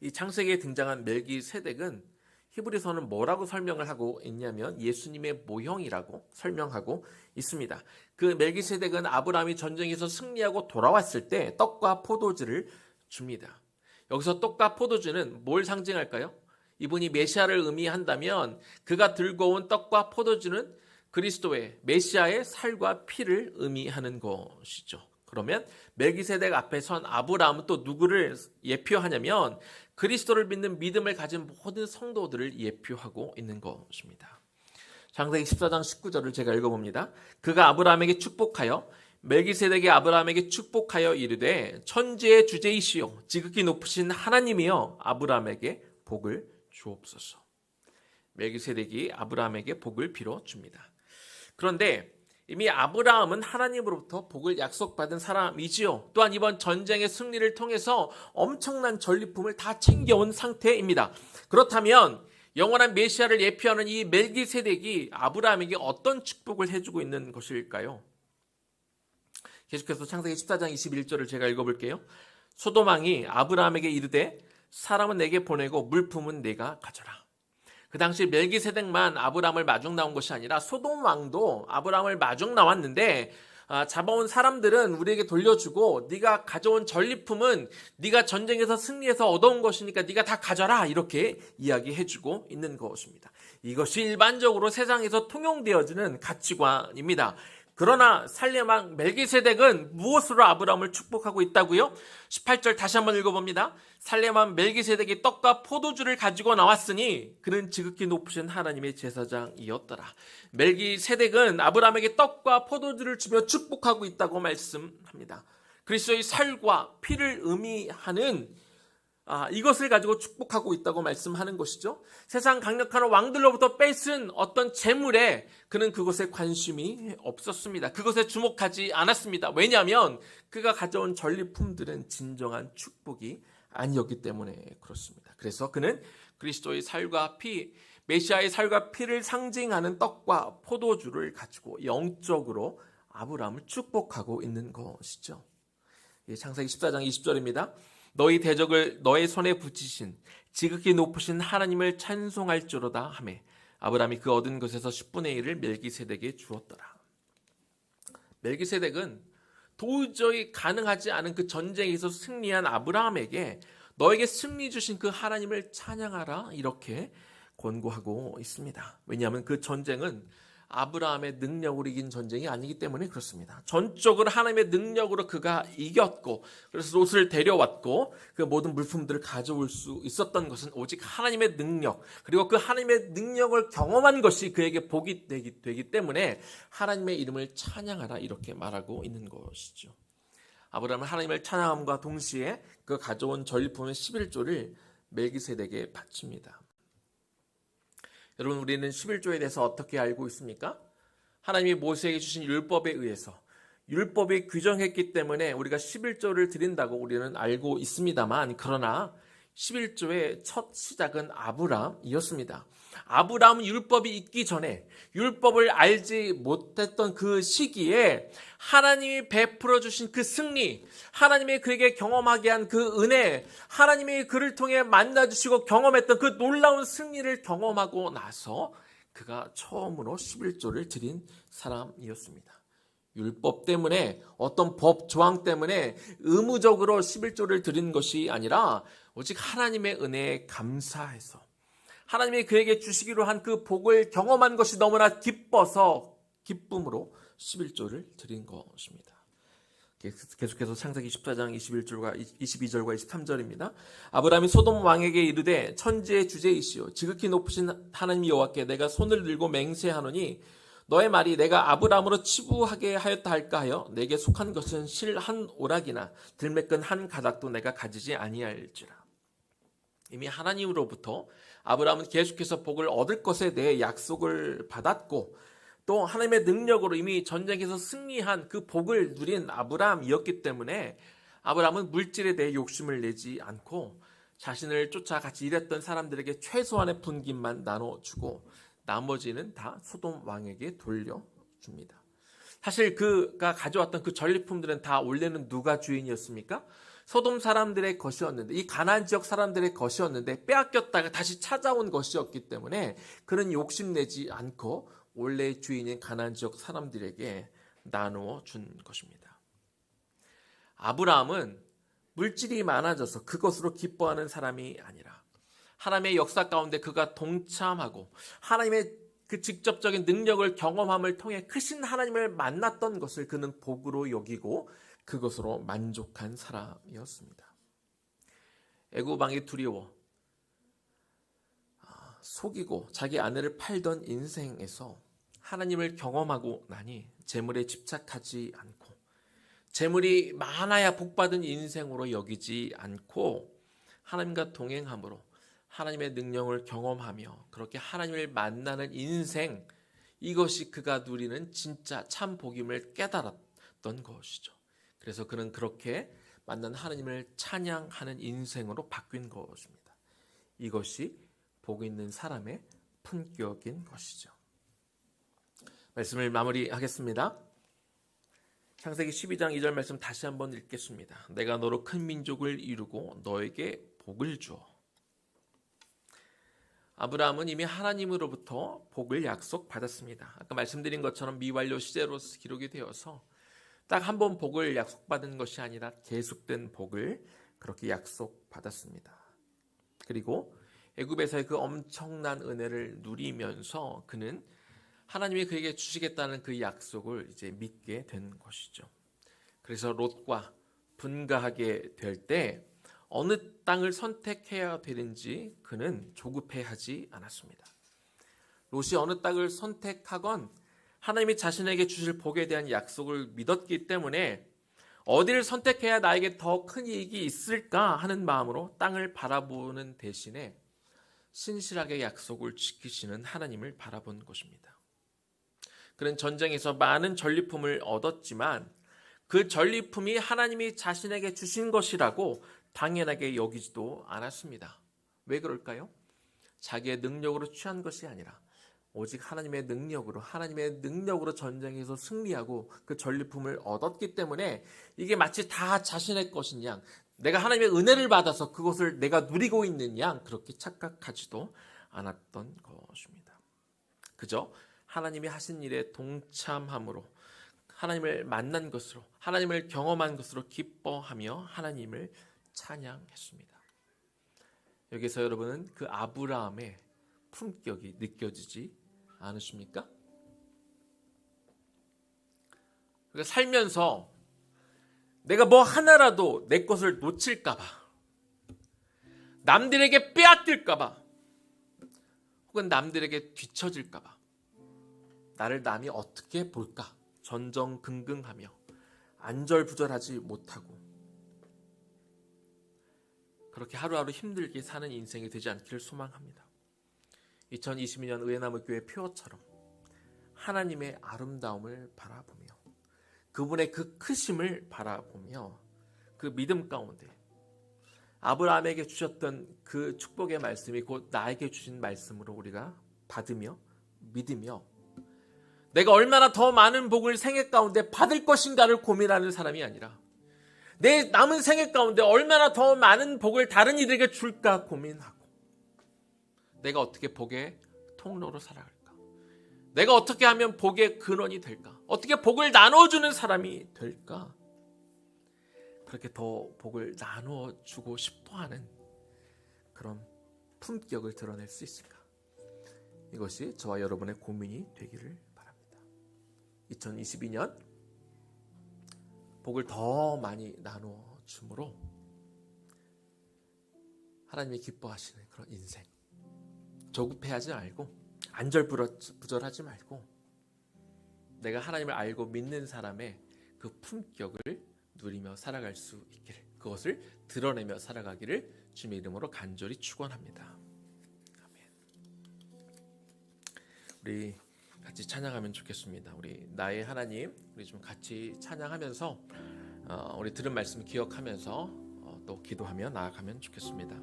A: 이 창세기에 등장한 멜기세덱은 히브리서는 뭐라고 설명을 하고 있냐면 예수님의 모형이라고 설명하고 있습니다. 그 멜기세덱은 아브라함이 전쟁에서 승리하고 돌아왔을 때 떡과 포도주를 줍니다. 여기서 떡과 포도주는 뭘 상징할까요? 이분이 메시아를 의미한다면 그가 들고 온 떡과 포도주는 그리스도의 메시아의 살과 피를 의미하는 것이죠. 그러면 멜기세덱 앞에 선 아브라함은 또 누구를 예표하냐면 그리스도를 믿는 믿음을 가진 모든 성도들을 예표하고 있는 것입니다. 창세기 14장 19절을 제가 읽어봅니다. 그가 아브라함에게 축복하여 멜기세덱이 아브라함에게 축복하여 이르되 천지의 주제이시오 지극히 높으신 하나님이여 아브라함에게 복을 주옵소서. 멜기세덱이 아브라함에게 복을 빌어 줍니다. 그런데 이미 아브라함은 하나님으로부터 복을 약속받은 사람이지요. 또한 이번 전쟁의 승리를 통해서 엄청난 전리품을 다 챙겨온 상태입니다. 그렇다면 영원한 메시아를 예표하는 이 멜기세덱이 아브라함에게 어떤 축복을 해주고 있는 것일까요? 계속해서 창세기 14장 21절을 제가 읽어볼게요. 소돔왕이 아브라함에게 이르되 사람은 내게 보내고 물품은 내가 가져라. 그 당시 멜기세덱만 아브라함을 마중 나온 것이 아니라 소돔 왕도 아브라함을 마중 나왔는데 잡아온 사람들은 우리에게 돌려주고 네가 가져온 전리품은 네가 전쟁에서 승리해서 얻어온 것이니까 네가 다 가져라 이렇게 이야기해주고 있는 것입니다. 이것이 일반적으로 세상에서 통용되어지는 가치관입니다. 그러나 살렘왕 멜기세덱은 무엇으로 아브라함을 축복하고 있다고요? 18절 다시 한번 읽어봅니다. 살렘왕 멜기세덱이 떡과 포도주를 가지고 나왔으니 그는 지극히 높으신 하나님의 제사장이었더라. 멜기세덱은 아브라함에게 떡과 포도주를 주며 축복하고 있다고 말씀합니다. 그리스도의 살과 피를 의미하는 이것을 가지고 축복하고 있다고 말씀하는 것이죠. 세상 강력한 왕들로부터 뺏은 어떤 재물에 그는 그것에 관심이 없었습니다. 그것에 주목하지 않았습니다. 왜냐하면 그가 가져온 전리품들은 진정한 축복이 아니었기 때문에 그렇습니다. 그래서 그는 그리스도의 살과 피, 메시아의 살과 피를 상징하는 떡과 포도주를 가지고 영적으로 아브라함을 축복하고 있는 것이죠. 창세기 14장 20절입니다. 너희 대적을 너의 손에 붙이신 지극히 높으신 하나님을 찬송할지로다 하매 아브라함이 그 얻은 것에서 10분의 1을 멜기세덱에게 주었더라. 멜기세덱은 도저히 가능하지 않은 그 전쟁에서 승리한 아브라함에게 너에게 승리 주신 그 하나님을 찬양하라 이렇게 권고하고 있습니다. 왜냐하면 그 전쟁은 아브라함의 능력으로 이긴 전쟁이 아니기 때문에 그렇습니다. 전적으로 하나님의 능력으로 그가 이겼고 그래서 롯을 데려왔고 그 모든 물품들을 가져올 수 있었던 것은 오직 하나님의 능력 그리고 그 하나님의 능력을 경험한 것이 그에게 복이 되기 때문에 하나님의 이름을 찬양하라 이렇게 말하고 있는 것이죠. 아브라함은 하나님을 찬양함과 동시에 그 가져온 전리품의 11조를 멜기세덱에게 바칩니다. 여러분 우리는 11조에 대해서 어떻게 알고 있습니까? 하나님이 모세에게 주신 율법에 의해서 율법이 규정했기 때문에 우리가 11조를 드린다고 우리는 알고 있습니다만 그러나 11조의 첫 시작은 아브라함이었습니다. 아브라함은 율법이 있기 전에 율법을 알지 못했던 그 시기에 하나님이 베풀어 주신 그 승리, 하나님이 그에게 경험하게 한 그 은혜, 하나님이 그를 통해 만나주시고 경험했던 그 놀라운 승리를 경험하고 나서 그가 처음으로 11조를 드린 사람이었습니다. 율법 때문에 어떤 법 조항 때문에 의무적으로 11조를 드린 것이 아니라 오직 하나님의 은혜에 감사해서 하나님이 그에게 주시기로 한 그 복을 경험한 것이 너무나 기뻐서 기쁨으로 11조를 드린 것입니다. 계속해서 창세기 14장 22절과 23절입니다. 아브라함이 소돔 왕에게 이르되 천지의 주제이시오 지극히 높으신 하나님 여호와께 내가 손을 들고 맹세하노니 너의 말이 내가 아브라함으로 치부하게 하였다 할까 하여 내게 속한 것은 실 한 오락이나 들매끈 한 가닥도 내가 가지지 아니할지라. 이미 하나님으로부터 아브라함은 계속해서 복을 얻을 것에 대해 약속을 받았고 또 하나님의 능력으로 이미 전쟁에서 승리한 그 복을 누린 아브라함이었기 때문에 아브라함은 물질에 대해 욕심을 내지 않고 자신을 쫓아 같이 일했던 사람들에게 최소한의 분깃만 나눠주고 나머지는 다 소돔 왕에게 돌려줍니다. 사실 그가 가져왔던 그 전리품들은 다 원래는 누가 주인이었습니까? 소돔 사람들의 것이었는데 이 가나안 지역 사람들의 것이었는데 빼앗겼다가 다시 찾아온 것이었기 때문에 그는 욕심내지 않고 원래 주인인 가나안 지역 사람들에게 나누어 준 것입니다. 아브라함은 물질이 많아져서 그것으로 기뻐하는 사람이 아니라 하나님의 역사 가운데 그가 동참하고 하나님의 그 직접적인 능력을 경험함을 통해 크신 하나님을 만났던 것을 그는 복으로 여기고 그것으로 만족한 사람이었습니다. 애굽 왕이 두려워 속이고 자기 아내를 팔던 인생에서 하나님을 경험하고 나니 재물에 집착하지 않고 재물이 많아야 복받은 인생으로 여기지 않고 하나님과 동행함으로 하나님의 능력을 경험하며 그렇게 하나님을 만나는 인생 이것이 그가 누리는 진짜 참 복임을 깨달았던 것이죠. 그래서 그는 그렇게 만난 하나님을 찬양하는 인생으로 바뀐 것입니다. 이것이 복 있는 사람의 품격인 것이죠. 말씀을 마무리하겠습니다. 창세기 12장 2절 말씀 다시 한번 읽겠습니다. 내가 너로 큰 민족을 이루고 너에게 복을 주어. 아브라함은 이미 하나님으로부터 복을 약속받았습니다. 아까 말씀드린 것처럼 미완료 시제로 기록이 되어서 딱 한 번 복을 약속받은 것이 아니라 계속된 복을 그렇게 약속받았습니다. 그리고 애굽에서의 그 엄청난 은혜를 누리면서 그는 하나님이 그에게 주시겠다는 그 약속을 이제 믿게 된 것이죠. 그래서 롯과 분가하게 될 때 어느 땅을 선택해야 되는지 그는 조급해하지 않았습니다. 롯이 어느 땅을 선택하건 하나님이 자신에게 주실 복에 대한 약속을 믿었기 때문에 어디를 선택해야 나에게 더 큰 이익이 있을까 하는 마음으로 땅을 바라보는 대신에 신실하게 약속을 지키시는 하나님을 바라본 것입니다. 그는 전쟁에서 많은 전리품을 얻었지만 그 전리품이 하나님이 자신에게 주신 것이라고 당연하게 여기지도 않았습니다. 왜 그럴까요? 자기의 능력으로 취한 것이 아니라 오직 하나님의 능력으로 전쟁에서 승리하고 그 전리품을 얻었기 때문에 이게 마치 다 자신의 것인 양, 내가 하나님의 은혜를 받아서 그것을 내가 누리고 있는 양 그렇게 착각하지도 않았던 것입니다. 그저 하나님이 하신 일에 동참함으로, 하나님을 만난 것으로, 하나님을 경험한 것으로 기뻐하며 하나님을 찬양했습니다. 여기서 여러분은 그 아브라함의 품격이 느껴지지 않으십니까? 그러니까 살면서 내가 뭐 하나라도 내 것을 놓칠까봐, 남들에게 빼앗길까봐, 혹은 남들에게 뒤처질까봐, 나를 남이 어떻게 볼까 전전긍긍하며 안절부절하지 못하고 그렇게 하루하루 힘들게 사는 인생이 되지 않기를 소망합니다. 2022년 의회나무교회 표어처럼 하나님의 아름다움을 바라보며 그분의 그 크심을 바라보며 그 믿음 가운데 아브라함에게 주셨던 그 축복의 말씀이 곧 나에게 주신 말씀으로 우리가 받으며 믿으며 내가 얼마나 더 많은 복을 생애 가운데 받을 것인가를 고민하는 사람이 아니라 내 남은 생애 가운데 얼마나 더 많은 복을 다른 이들에게 줄까 고민하고 내가 어떻게 복의 통로로 살아갈까? 내가 어떻게 하면 복의 근원이 될까? 어떻게 복을 나눠주는 사람이 될까? 그렇게 더 복을 나눠주고 싶어하는 그런 품격을 드러낼 수 있을까? 이것이 저와 여러분의 고민이 되기를 바랍니다. 2022년 복을 더 많이 나눠줌으로 하나님이 기뻐하시는 그런 인생, 조급해하지 말고 안절부절하지 말고 내가 하나님을 알고 믿는 사람의 그 품격을 누리며 살아갈 수 있기를, 그것을 드러내며 살아가기를 주님의 이름으로 간절히 축원합니다. 아멘. 우리 같이 찬양하면 좋겠습니다. 우리 나의 하나님, 우리 좀 같이 찬양하면서 우리 들은 말씀 기억하면서 또 기도하며 나아가면 좋겠습니다.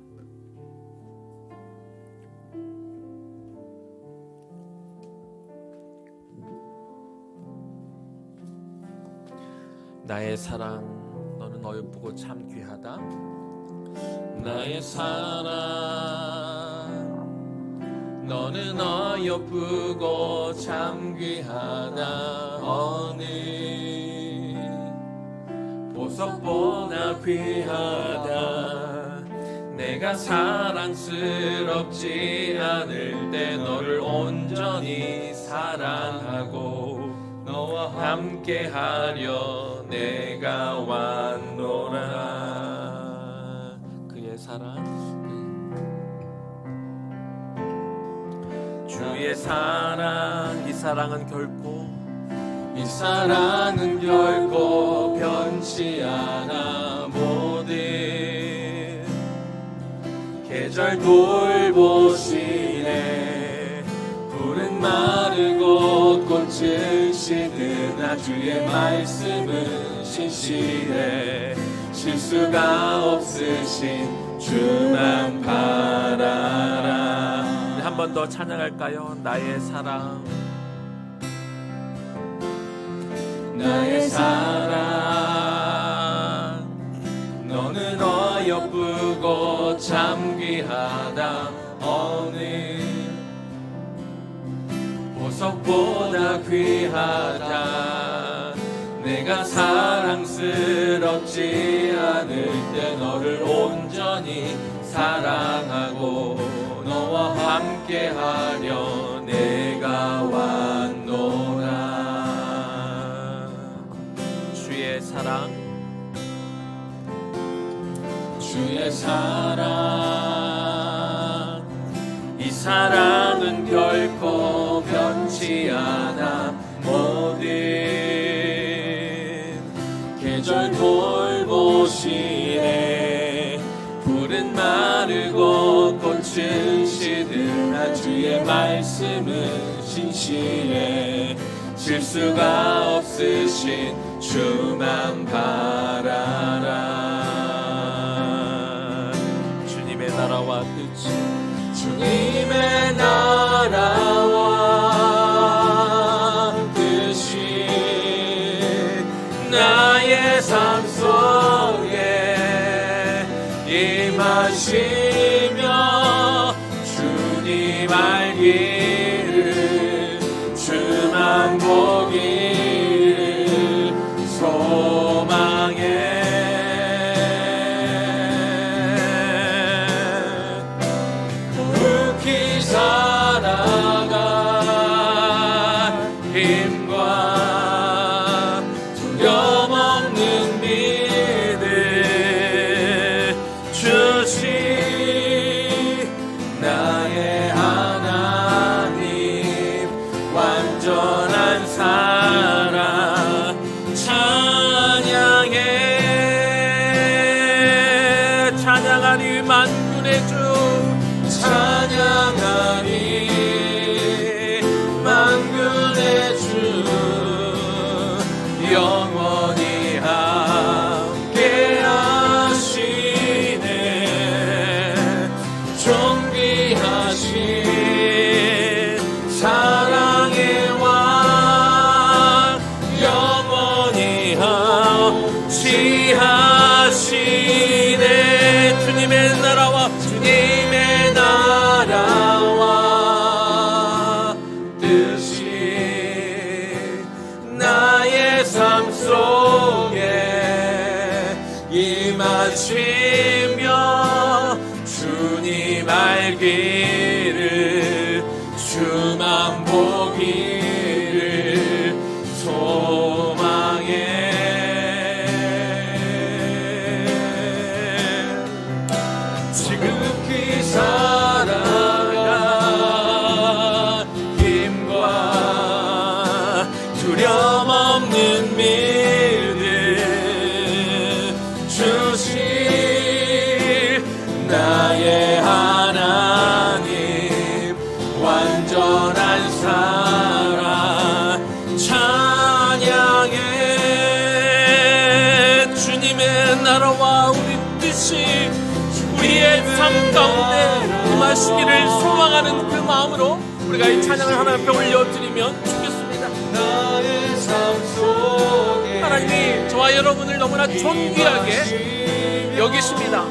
A: 나의 사랑, 너는 어여쁘고 참 귀하다. 나의 사랑, 너는 어여쁘고 참 귀하다. 어느 보석보다 귀하다. 내가 사랑스럽지 않을 때 너를 온전히 사랑하고 너와 함께하려 내가 왔노라. 그의 사랑, 주의 사랑, 이 사랑은 결코 변치 않아. 모든 계절 돌보시네. 풀은 마르고 꽃은 시드나 주의 말씀은 신실해. 실수가 없으신 주만 바라라. 한 번 더 찬양할까요? 나의 사랑, 나의 사랑, 너는 어여쁘고 참 귀하다. 어느 보석보다 귀하다. 내가 사랑스럽지 않을 때 너를 온전히 사랑하고 너와 함께하려 내가 왔노라. 주의 사랑, 주의 사랑, 이 사랑은 결코 변치 않아. 모든 계절 마르고 꽃은 시드나 주의 말씀은 신실해 실수가 없으신 주만 바라라. 주님의 나라와 뜻이 주님의 나라와 뜻이 나의 삶 속에 임하시며 주님 알기를 주만 보기를 소망해. 묵히 살아가 힘과 두려움 없는 믿음 주시 나의 하나님 완전한 사랑 찬양해. 찬양하리 만군의 주 찬양하리 만군의 주 영원히 함께 하시네. 존귀하신 사랑의 왕 영원히 함께하시네. 주님의 나라와 주님의 나라와 뜻이 나의 삶 속에 임하시며 주님 알기를 주만 보기를 소망해. 지극히 살아가 힘과 두려움 없는 믿음 주실 나의 하나님 완전한 사랑 찬양해. 주님의 나라와 우리 뜻이 우리의 삶 가운데 임하시기를 소망하는 그 마음으로 우리가 이 찬양을 하나님 앞에 올려드리면 좋겠습니다. 하나님이 저와 여러분을 너무나 존귀하게 여기십니다.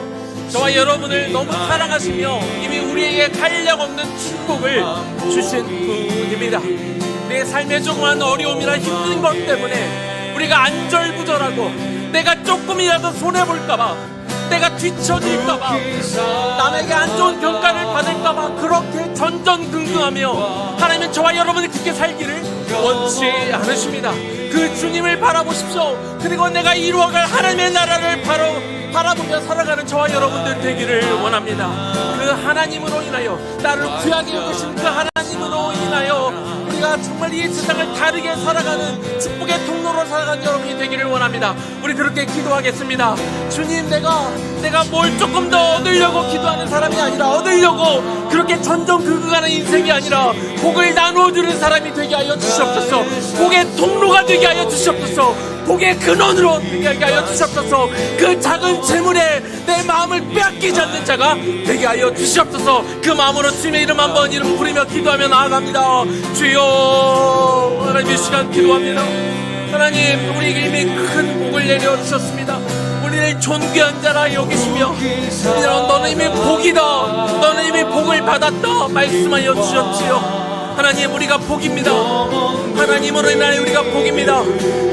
A: 저와 여러분을 너무 사랑하시며 이미 우리에게 한량없는 축복을 주신 분입니다. 내 삶의 조그만 어려움이나 힘든 것 때문에 우리가 안절부절하고 내가 조금이라도 손해볼까봐 내가 뒤처질까봐 남에게 안 좋은 평가를 받을까봐 그렇게 전전긍긍하며 하나님은 저와 여러분이 그렇게 살기를 원치 않으십니다. 그 주님을 바라보십시오. 그리고 내가 이루어갈 하나님의 나라를 바라보며 살아가는 저와 여러분들 되기를 원합니다. 그 하나님으로 인하여 나를 귀하게 여기신 그 하나님으로 인하여 우리가 정말 이 세상을 다르게 살아가는 축복의 통로로 살아가는 여러분이 되기를 원합니다. 우리 그렇게 기도하겠습니다. 주님, 내가 뭘 조금 더 얻으려고 기도하는 사람이 아니라 얻으려고 그렇게 전전긍긍하는 인생이 아니라 복을 나누어주는 사람이 되게 하여 주시옵소서. 복의 통로가 되게 하여 주시옵소서. 복의 근원으로 되게 하여 주시옵소서. 그 작은 재물에 내 마음을 빼앗기지 않는 자가 되게 하여 주시옵소서. 그 마음으로 주님의 이름 한번 이름 부르며 기도하며 나아갑니다. 주여, 하나님 이 시간 기도합니다. 하나님, 우리에게 이미 큰 복을 내려주셨습니다. 우리를 존귀한 자라 여기시며 너는 이미 복이다, 너는 이미 복을 받았다 말씀하여 주셨지요. 하나님, 우리가 복입니다. 하나님으로 인하여 우리가 복입니다.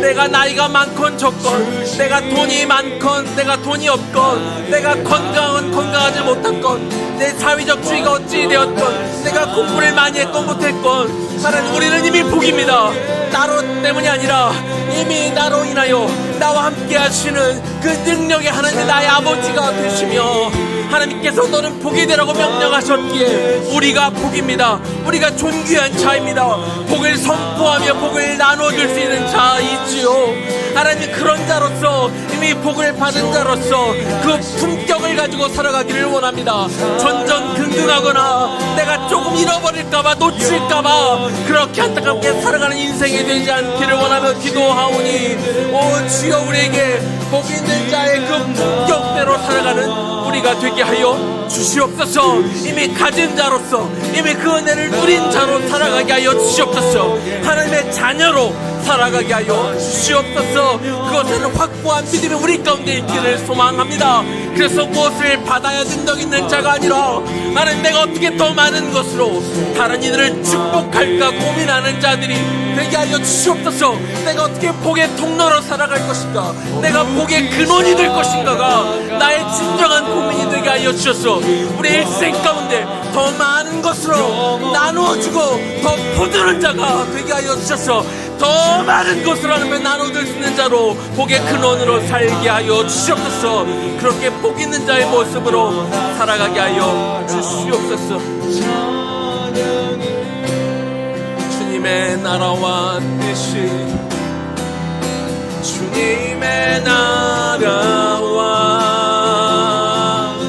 A: 내가 나이가 많건 적건, 내가 돈이 많건 내가 돈이 없건, 내가 건강하지 못했건, 내 사회적 지위가 어찌 되었건, 내가 공부를 많이 했건 못했건, 하나님, 우리는 이미 복입니다. 나로 때문이 아니라 이미 나로 인하여 나와 함께 하시는 그 능력의 하나님, 나의 아버지가 되시며 하나님께서 너는 복이 되라고 명령하셨기에 우리가 복입니다. 우리가 존귀한 자입니다. 복을 선포하며 복을 나눠줄 수 있는 자이지요. 하나님, 그런 자로서, 이미 복을 받은 자로서 그 품격을 가지고 살아가기를 원합니다. 전전긍긍하거나 내가 조금 잃어버릴까봐, 놓칠까봐 그렇게 안타깝게 살아가는 인생이 되지 않기를 원하며 기도하오니, 오 주여, 우리에게 복 있는 자의 그 품격대로 살아가는 우리가 되게 하여 주시옵소서. 이미 가진 자로서, 이미 그 은혜를 누린 자로 살아가게 하여 주시옵소서. 하나님의 자녀로 살아가게 하여 주시옵소서. 그것은 확고한 믿음이 우리 가운데 있기를 소망합니다. 그래서 무엇을 받아야 된다고 있는 자가 아니라, 하나님, 내가 어떻게 더 많은 것으로 다른 이들을 축복할까 고민하는 자들이 되게 하여 주시옵소서. 내가 어떻게 복의 통로로 살아갈 것인가, 내가 복의 근원이 될 것인가가 나의 진정한 고민이 되게 하여 주셔서 우리 일생 가운데 더 많은 것으로 나누어주고 더 포도는 자가 되게 하여 주셔서 더 많은 것으로 하나님 나눠줄 수 있는 자로 복의 근원으로 살게 하여 주시옵소서. 그렇게 복 있는 자의 모습으로 살아가게 하여 주시옵소서. 주님의 나라와 뜻이, 주님의 나라와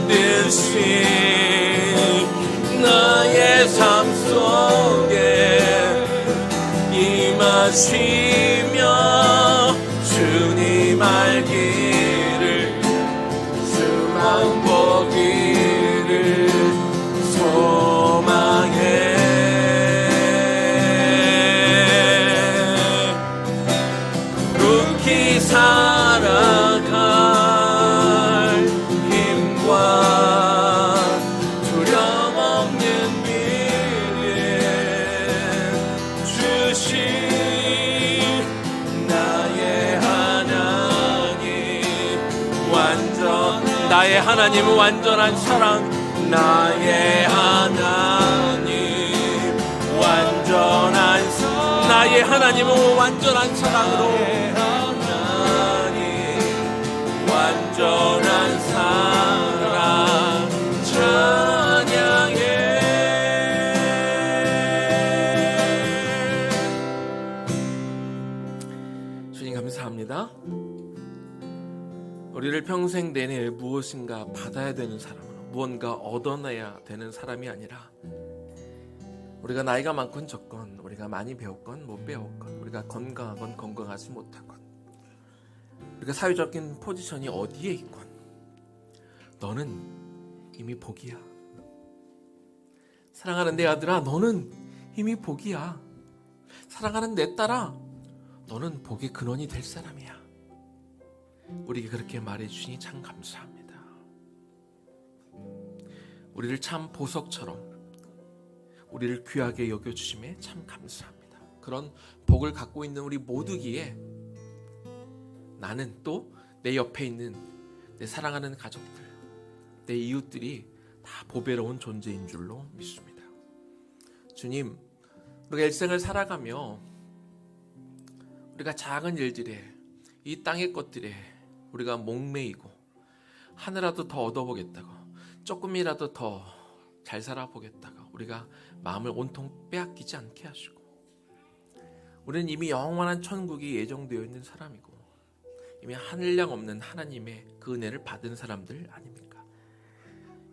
A: 뜻이 나의 삶 속에 임하시며 주님 알기를, 주만 보기를 소망해. 묵히 살아갈 힘과 두려움 없는 미래 주신 나의 하나님은 완전한 사랑, 나의 하나님 완전한 사랑, 나의 하나님은 완전한 사랑으로, 하나님 완전한 사랑 찬양해. 주님 감사합니다. 우리를 평생 내내 무엇인가 받아야 되는 사람으로, 무언가 얻어내야 되는 사람이 아니라, 우리가 나이가 많건 적건, 우리가 많이 배웠건 못 배웠건, 우리가 건강하건 건강하지 못하건, 우리가 사회적인 포지션이 어디에 있건, 너는 이미 복이야. 사랑하는 내 아들아, 너는 이미 복이야. 사랑하는 내 딸아, 너는 복의 근원이 될 사람이야. 우리에게 그렇게 말해주시니 참 감사합니다. 우리를 참 보석처럼, 우리를 귀하게 여겨주심에 참 감사합니다. 그런 복을 갖고 있는 우리 모두기에 나는 또 내 옆에 있는 내 사랑하는 가족들, 내 이웃들이 다 보배로운 존재인 줄로 믿습니다. 주님, 우리가 일생을 살아가며 우리가 작은 일들에, 이 땅의 것들에 우리가 목매이고 하나라도 더 얻어보겠다고, 조금이라도 더 잘 살아보겠다고 우리가 마음을 온통 빼앗기지 않게 하시고, 우리는 이미 영원한 천국이 예정되어 있는 사람이고, 이미 한량 없는 하나님의 그 은혜를 받은 사람들 아닙니까?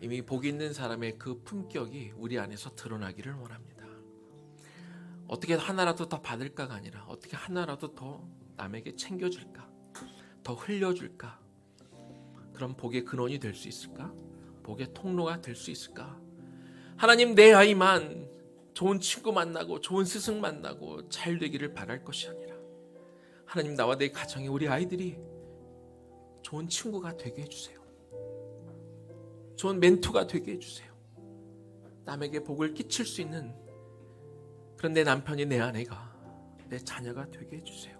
A: 이미 복 있는 사람의 그 품격이 우리 안에서 드러나기를 원합니다. 어떻게 하나라도 더 받을까가 아니라, 어떻게 하나라도 더 남에게 챙겨줄까, 더 흘려줄까, 그런 복의 근원이 될 수 있을까? 복의 통로가 될 수 있을까? 하나님, 내 아이만 좋은 친구 만나고 좋은 스승 만나고 잘 되기를 바랄 것이 아니라, 하나님, 나와 내 가정에 우리 아이들이 좋은 친구가 되게 해주세요. 좋은 멘토가 되게 해주세요. 남에게 복을 끼칠 수 있는 그런 내 남편이, 내 아내가, 내 자녀가 되게 해주세요.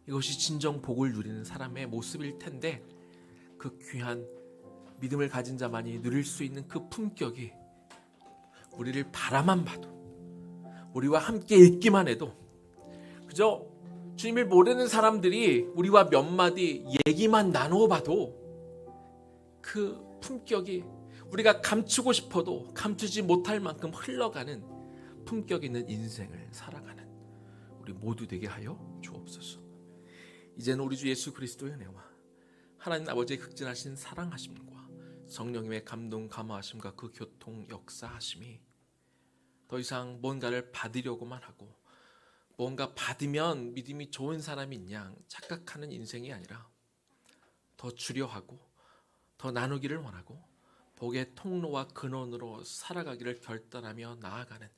A: 이것이 진정 복을 누리는 사람의 모습일 텐데, 그 귀한 믿음을 가진 자만이 누릴 수 있는 그 품격이 우리를 바라만 봐도, 우리와 함께 있기만 해도, 그저 주님을 모르는 사람들이 우리와 몇 마디 얘기만 나누어 봐도 그 품격이 우리가 감추고 싶어도 감추지 못할 만큼 흘러가는 품격 있는 인생을 살아가는 우리 모두 되게 하여 주옵소서. 이제는 우리 주 예수 그리스도의 은혜와 하나님 아버지의 극진하신 사랑하심과 성령님의 감동 감화하심과 그 교통 역사하심이 더 이상 뭔가를 받으려고만 하고 뭔가 받으면 믿음이 좋은 사람인 양 착각하는 인생이 아니라 더 주려 하고 더 나누기를 원하고 복의 통로와 근원으로 살아가기를 결단하며 나아가는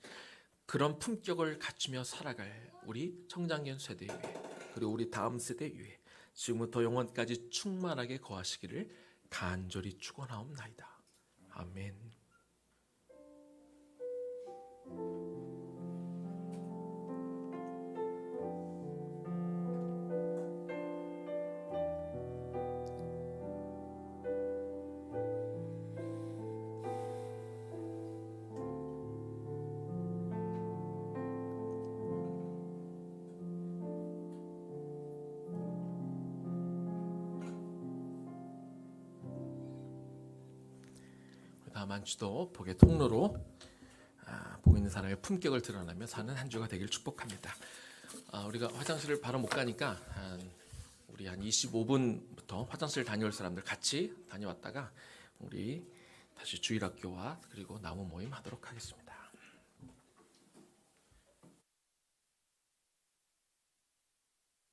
A: 그런 품격을 갖추며 살아갈 우리 청장년 세대 위에 그리고 우리 다음 세대 위에 지금부터 영원까지 충만하게 거하시기를 간절히 축원하옵나이다. 아멘. 다음 한 주도 복의 통로로 복 있는 사람의 품격을 드러내며 사는 한 주가 되길 축복합니다. 우리가 화장실을 바로 못 가니까 우리 한 25분부터 화장실 다녀올 사람들 같이 다녀왔다가 우리 다시 주일학교와 그리고 나무 모임 하도록 하겠습니다.